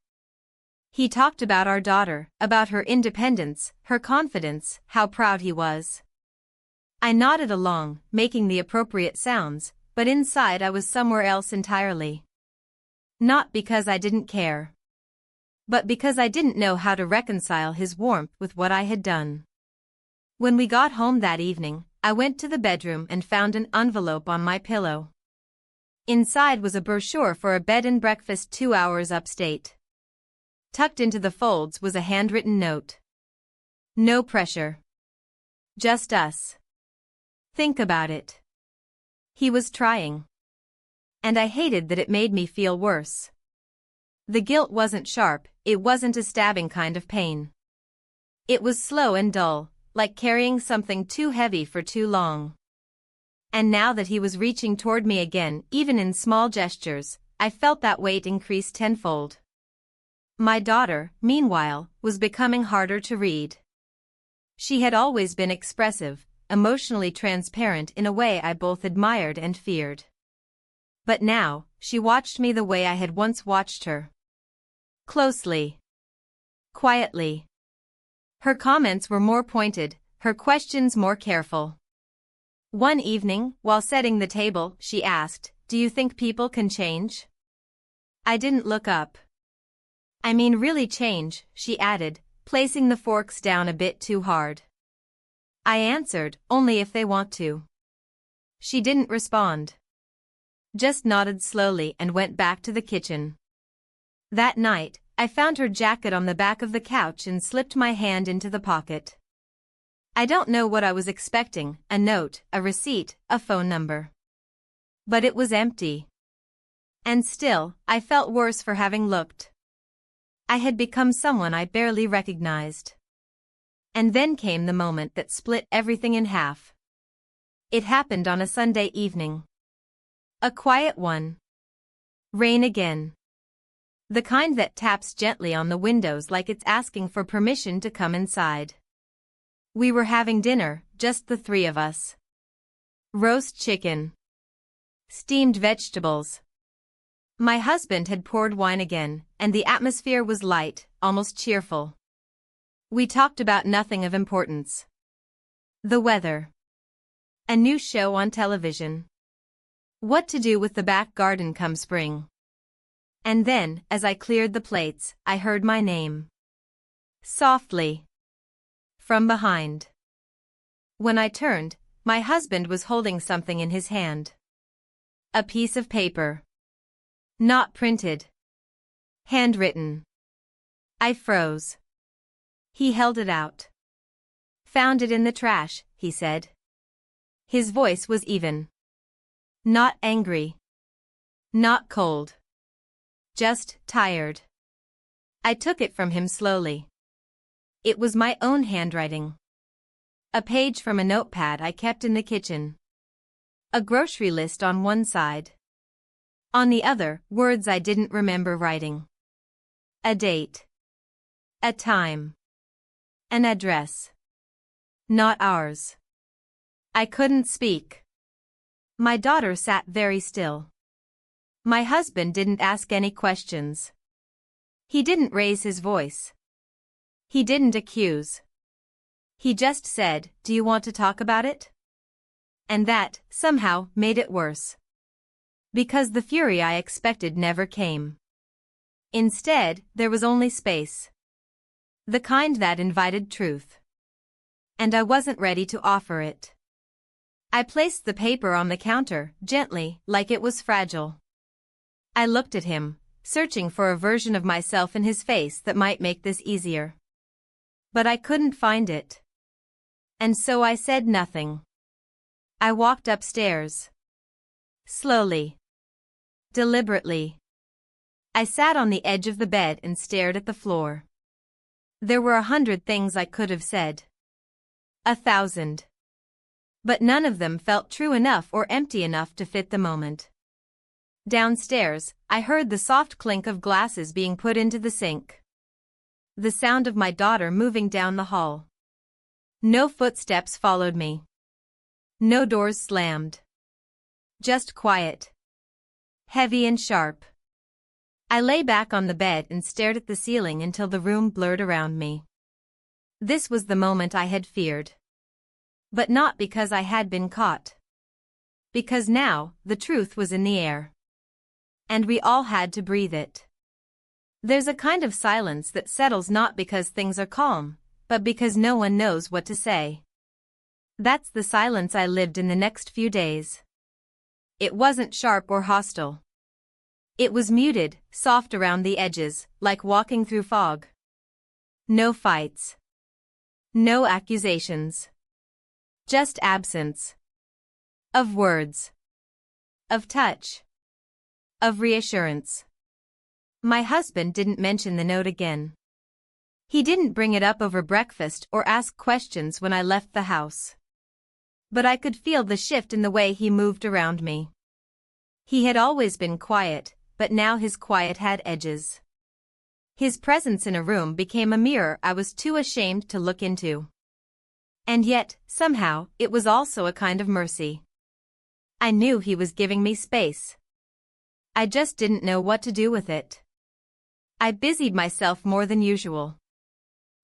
He talked about our daughter, about her independence, her confidence, how proud he was. I nodded along, making the appropriate sounds, but inside I was somewhere else entirely. Not because I didn't care, but because I didn't know how to reconcile his warmth with what I had done. When we got home that evening, I went to the bedroom and found an envelope on my pillow. Inside was a brochure for a bed and breakfast 2 hours upstate. Tucked into the folds was a handwritten note. No pressure. Just us. Think about it. He was trying. And I hated that it made me feel worse. The guilt wasn't sharp, it wasn't a stabbing kind of pain. It was slow and dull, like carrying something too heavy for too long. And now that he was reaching toward me again, even in small gestures, I felt that weight increase tenfold. My daughter, meanwhile, was becoming harder to read. She had always been expressive, emotionally transparent in a way I both admired and feared. But now, she watched me the way I had once watched her. Closely. Quietly. Her comments were more pointed, her questions more careful. One evening, while setting the table, she asked, "Do you think people can change?" I didn't look up. "I mean really change," she added, placing the forks down a bit too hard. I answered, "Only if they want to." She didn't respond. Just nodded slowly and went back to the kitchen. That night, I found her jacket on the back of the couch and slipped my hand into the pocket. I don't know what I was expecting, a note, a receipt, a phone number. But it was empty. And still, I felt worse for having looked. I had become someone I barely recognized. And then came the moment that split everything in half. It happened on a Sunday evening. A quiet one. Rain again. The kind that taps gently on the windows like it's asking for permission to come inside. We were having dinner, just the 3 of us. Roast chicken. Steamed vegetables. My husband had poured wine again, and the atmosphere was light, almost cheerful. We talked about nothing of importance. The weather. A new show on television. What to do with the back garden come spring. And then, as I cleared the plates, I heard my name. Softly. From behind. When I turned, my husband was holding something in his hand. A piece of paper. Not printed. Handwritten. I froze. He held it out. "Found it in the trash," he said. His voice was even. Not angry. Not cold. Just tired. I took it from him slowly. It was my own handwriting. A page from a notepad I kept in the kitchen. A grocery list on one side. On the other, words I didn't remember writing. A date. A time. An address. Not ours. I couldn't speak. My daughter sat very still. My husband didn't ask any questions. He didn't raise his voice. He didn't accuse. He just said, "Do you want to talk about it?" And that, somehow, made it worse. Because the fury I expected never came. Instead, there was only space. The kind that invited truth. And I wasn't ready to offer it. I placed the paper on the counter, gently, like it was fragile. I looked at him, searching for a version of myself in his face that might make this easier. But I couldn't find it. And so I said nothing. I walked upstairs. Slowly. Deliberately. I sat on the edge of the bed and stared at the floor. There were 100 things I could have said. 1,000. But none of them felt true enough or empty enough to fit the moment. Downstairs, I heard the soft clink of glasses being put into the sink. The sound of my daughter moving down the hall. No footsteps followed me. No doors slammed. Just quiet. Heavy and sharp. I lay back on the bed and stared at the ceiling until the room blurred around me. This was the moment I had feared. But not because I had been caught. Because now, the truth was in the air. And we all had to breathe it. There's a kind of silence that settles not because things are calm, but because no one knows what to say. That's the silence I lived in the next few days. It wasn't sharp or hostile. It was muted, soft around the edges, like walking through fog. No fights. No accusations. Just absence. Of words. Of touch. Of reassurance. My husband didn't mention the note again. He didn't bring it up over breakfast or ask questions when I left the house. But I could feel the shift in the way he moved around me. He had always been quiet, but now his quiet had edges. His presence in a room became a mirror I was too ashamed to look into. And yet, somehow, it was also a kind of mercy. I knew he was giving me space. I just didn't know what to do with it. I busied myself more than usual.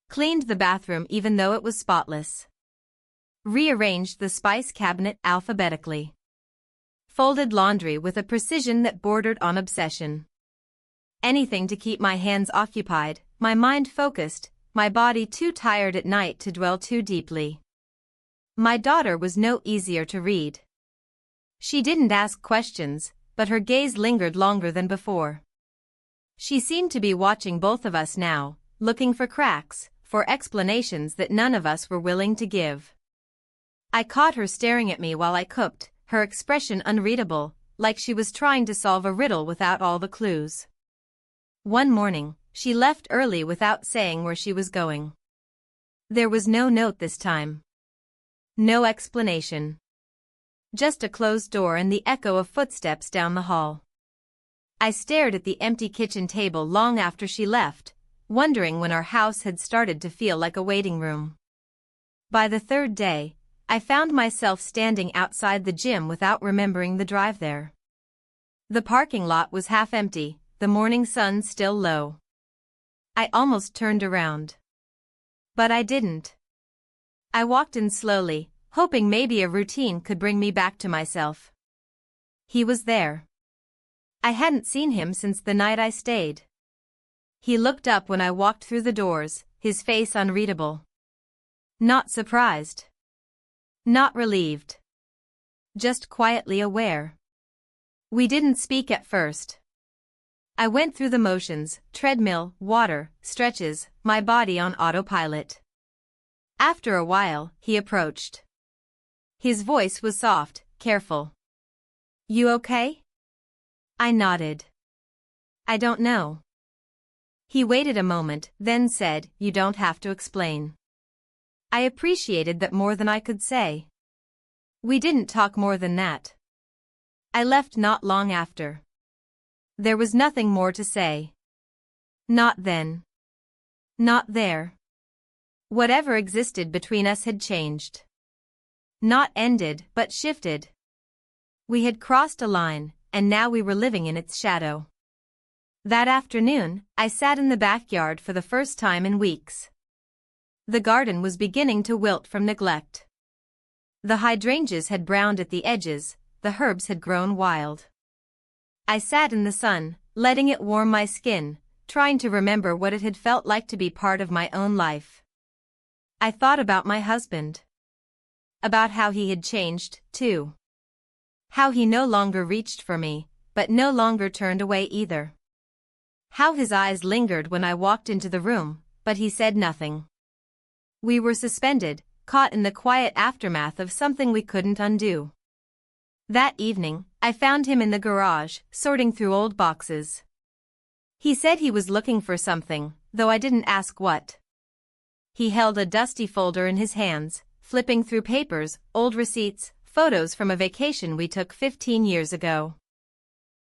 Cleaned the bathroom even though it was spotless. Rearranged the spice cabinet alphabetically. Folded laundry with a precision that bordered on obsession. Anything to keep my hands occupied, my mind focused, my body too tired at night to dwell too deeply. My daughter was no easier to read. She didn't ask questions, but her gaze lingered longer than before. She seemed to be watching both of us now, looking for cracks, for explanations that none of us were willing to give. I caught her staring at me while I cooked, her expression unreadable, like she was trying to solve a riddle without all the clues. One morning, she left early without saying where she was going. There was no note this time. No explanation. Just a closed door and the echo of footsteps down the hall. I stared at the empty kitchen table long after she left, wondering when our house had started to feel like a waiting room. By the third day, I found myself standing outside the gym without remembering the drive there. The parking lot was half empty, the morning sun still low. I almost turned around. But I didn't. I walked in slowly, hoping maybe a routine could bring me back to myself. He was there. I hadn't seen him since the night I stayed. He looked up when I walked through the doors, his face unreadable. Not surprised. Not relieved. Just quietly aware. We didn't speak at first. I went through the motions, treadmill, water, stretches, my body on autopilot. After a while, he approached. His voice was soft, careful. You okay? I nodded. I don't know. He waited a moment, then said, You don't have to explain. I appreciated that more than I could say. We didn't talk more than that. I left not long after. There was nothing more to say. Not then. Not there. Whatever existed between us had changed. Not ended, but shifted. We had crossed a line, and now we were living in its shadow. That afternoon, I sat in the backyard for the first time in weeks. The garden was beginning to wilt from neglect. The hydrangeas had browned at the edges, the herbs had grown wild. I sat in the sun, letting it warm my skin, trying to remember what it had felt like to be part of my own life. I thought about my husband. About how he had changed, too. How he no longer reached for me, but no longer turned away either. How his eyes lingered when I walked into the room, but he said nothing. We were suspended, caught in the quiet aftermath of something we couldn't undo. That evening, I found him in the garage, sorting through old boxes. He said he was looking for something, though I didn't ask what. He held a dusty folder in his hands, flipping through papers, old receipts, photos from a vacation we took 15 years ago.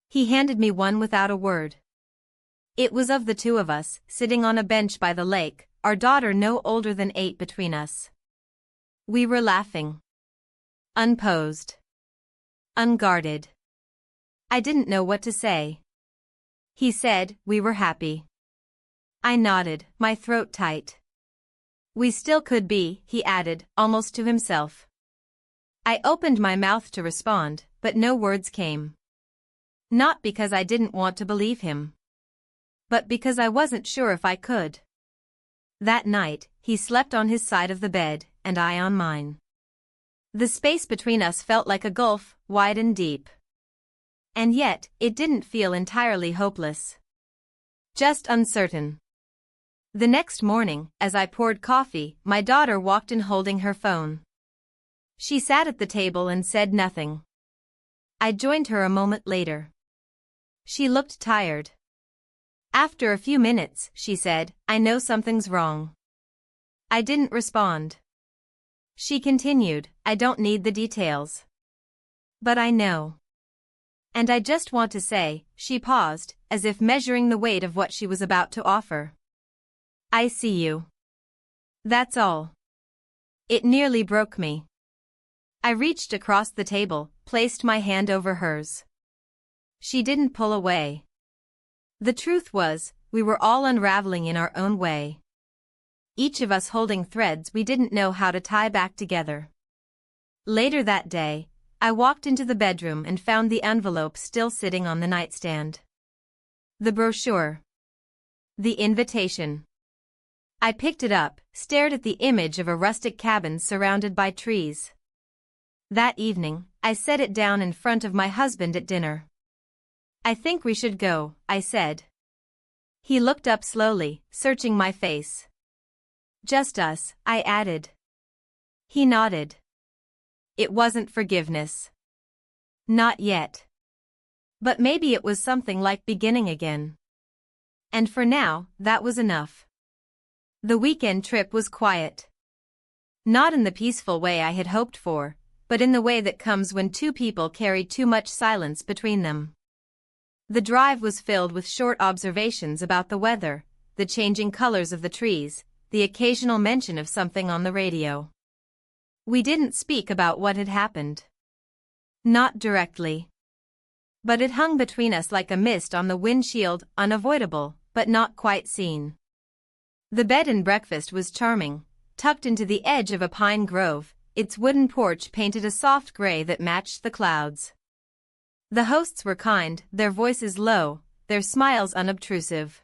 He handed me one without a word. It was of the two of us, sitting on a bench by the lake, our daughter no older than 8 between us. We were laughing. Unposed. Unguarded. I didn't know what to say. He said, we were happy. I nodded, my throat tight. We still could be, he added, almost to himself. I opened my mouth to respond, but no words came. Not because I didn't want to believe him, but because I wasn't sure if I could. That night, he slept on his side of the bed, and I on mine. The space between us felt like a gulf, wide and deep. And yet, it didn't feel entirely hopeless. Just uncertain. The next morning, as I poured coffee, my daughter walked in holding her phone. She sat at the table and said nothing. I joined her a moment later. She looked tired. After a few minutes, she said, I know something's wrong. I didn't respond. She continued, I don't need the details. But I know. And I just want to say, she paused, as if measuring the weight of what she was about to offer. I see you. That's all. It nearly broke me. I reached across the table, placed my hand over hers. She didn't pull away. The truth was, we were all unraveling in our own way. Each of us holding threads we didn't know how to tie back together. Later that day, I walked into the bedroom and found the envelope still sitting on the nightstand. The brochure. The invitation. I picked it up, stared at the image of a rustic cabin surrounded by trees. That evening, I set it down in front of my husband at dinner. I think we should go, I said. He looked up slowly, searching my face. Just us, I added. He nodded. It wasn't forgiveness. Not yet. But maybe it was something like beginning again. And for now, that was enough. The weekend trip was quiet. Not in the peaceful way I had hoped for, but in the way that comes when two people carry too much silence between them. The drive was filled with short observations about the weather, the changing colors of the trees, the occasional mention of something on the radio. We didn't speak about what had happened. Not directly. But it hung between us like a mist on the windshield, unavoidable, but not quite seen. The bed and breakfast was charming, tucked into the edge of a pine grove, its wooden porch painted a soft gray that matched the clouds. The hosts were kind, their voices low, their smiles unobtrusive.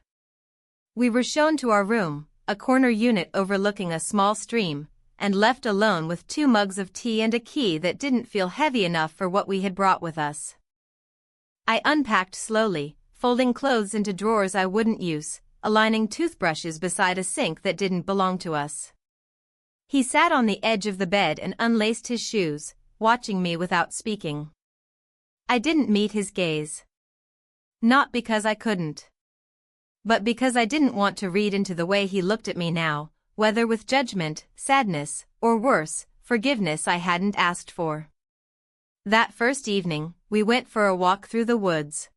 We were shown to our room, a corner unit overlooking a small stream, and left alone with 2 mugs of tea and a key that didn't feel heavy enough for what we had brought with us. I unpacked slowly, folding clothes into drawers I wouldn't use, aligning toothbrushes beside a sink that didn't belong to us. He sat on the edge of the bed and unlaced his shoes, watching me without speaking. I didn't meet his gaze. Not because I couldn't. But because I didn't want to read into the way he looked at me now, whether with judgment, sadness, or worse, forgiveness I hadn't asked for. That first evening, we went for a walk through the woods.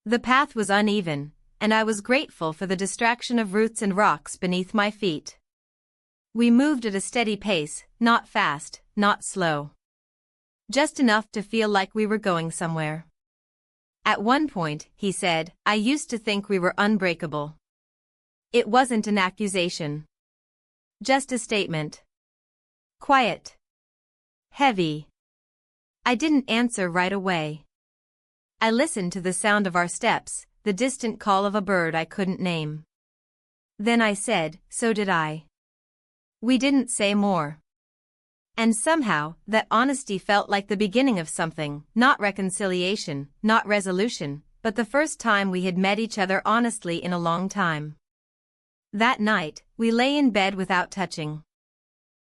The path was uneven, and I was grateful for the distraction of roots and rocks beneath my feet. We moved at a steady pace, not fast, not slow. Just enough to feel like we were going somewhere. At one point, he said, I used to think we were unbreakable. It wasn't an accusation. Just a statement. Quiet. Heavy. I didn't answer right away. I listened to the sound of our steps, the distant call of a bird I couldn't name. Then I said, so did I. We didn't say more. And somehow, that honesty felt like the beginning of something, not reconciliation, not resolution, but the first time we had met each other honestly in a long time. That night, we lay in bed without touching.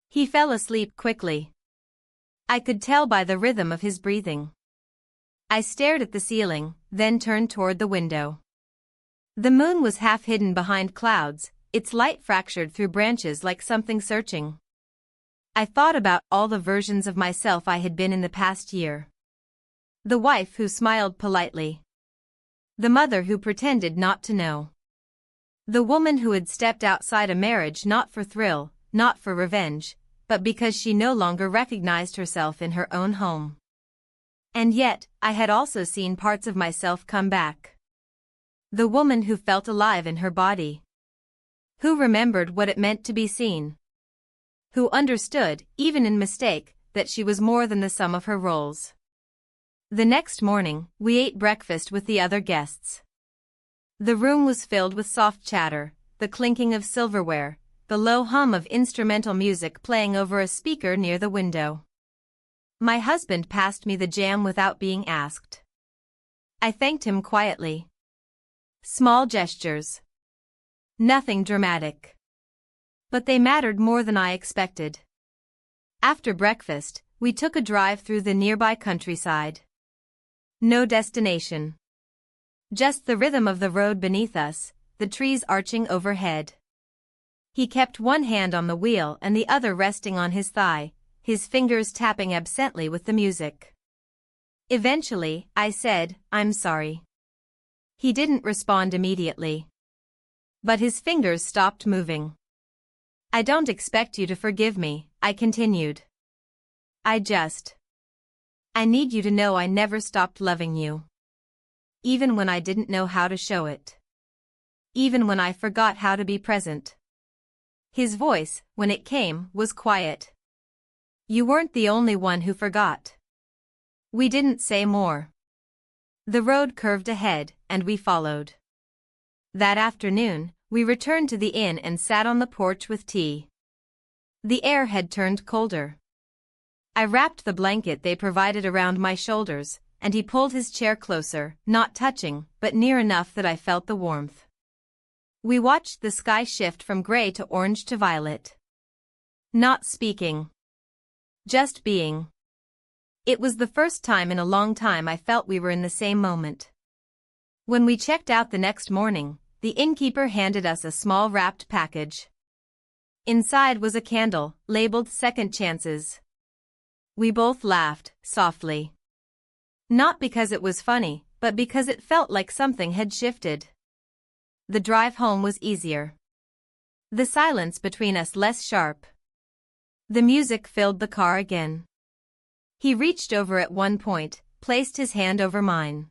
He fell asleep quickly. I could tell by the rhythm of his breathing. I stared at the ceiling, then turned toward the window. The moon was half hidden behind clouds, its light fractured through branches like something searching. I thought about all the versions of myself I had been in the past year. The wife who smiled politely. The mother who pretended not to know. The woman who had stepped outside a marriage not for thrill, not for revenge, but because she no longer recognized herself in her own home. And yet, I had also seen parts of myself come back. The woman who felt alive in her body. Who remembered what it meant to be seen. Who understood, even in mistake, that she was more than the sum of her roles. The next morning, we ate breakfast with the other guests. The room was filled with soft chatter, the clinking of silverware, the low hum of instrumental music playing over a speaker near the window. My husband passed me the jam without being asked. I thanked him quietly. Small gestures. Nothing dramatic. But they mattered more than I expected. After breakfast, we took a drive through the nearby countryside. No destination. Just the rhythm of the road beneath us, the trees arching overhead. He kept one hand on the wheel and the other resting on his thigh, his fingers tapping absently with the music. Eventually, I said, I'm sorry. He didn't respond immediately. But his fingers stopped moving. I don't expect you to forgive me, I continued. I need you to know I never stopped loving you. Even when I didn't know how to show it. Even when I forgot how to be present. His voice, when it came, was quiet. You weren't the only one who forgot. We didn't say more. The road curved ahead, and we followed. That afternoon, we returned to the inn and sat on the porch with tea. The air had turned colder. I wrapped the blanket they provided around my shoulders, and he pulled his chair closer, not touching, but near enough that I felt the warmth. We watched the sky shift from gray to orange to violet. Not speaking. Just being. It was the first time in a long time I felt we were in the same moment. When we checked out the next morning, the innkeeper handed us a small wrapped package. Inside was a candle, labeled Second Chances. We both laughed, softly. Not because it was funny, but because it felt like something had shifted. The drive home was easier. The silence between us less sharp. The music filled the car again. He reached over at one point, placed his hand over mine.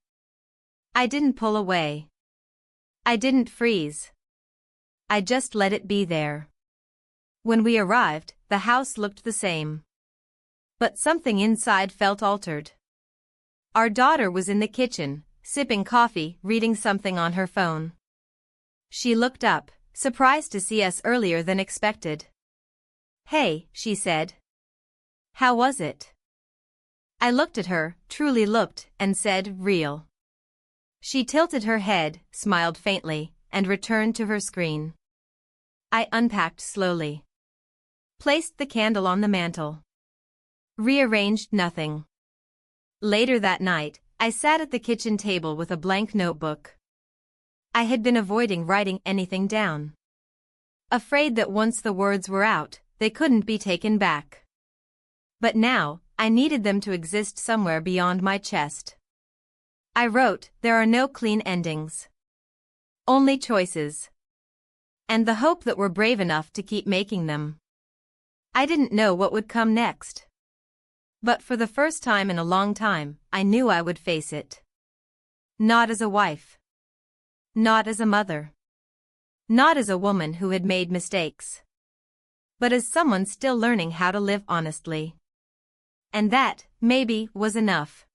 I didn't pull away. I didn't freeze. I just let it be there. When we arrived, the house looked the same. But something inside felt altered. Our daughter was in the kitchen, sipping coffee, reading something on her phone. She looked up, surprised to see us earlier than expected. Hey, she said. How was it? I looked at her, truly looked, and said, real. She tilted her head, smiled faintly, and returned to her screen. I unpacked slowly. Placed the candle on the mantel. Rearranged nothing. Later that night, I sat at the kitchen table with a blank notebook. I had been avoiding writing anything down. Afraid that once the words were out, they couldn't be taken back. But now, I needed them to exist somewhere beyond my chest. I wrote, there are no clean endings. Only choices. And the hope that we're brave enough to keep making them. I didn't know what would come next. But for the first time in a long time, I knew I would face it. Not as a wife. Not as a mother. Not as a woman who had made mistakes. But as someone still learning how to live honestly. And that, maybe, was enough.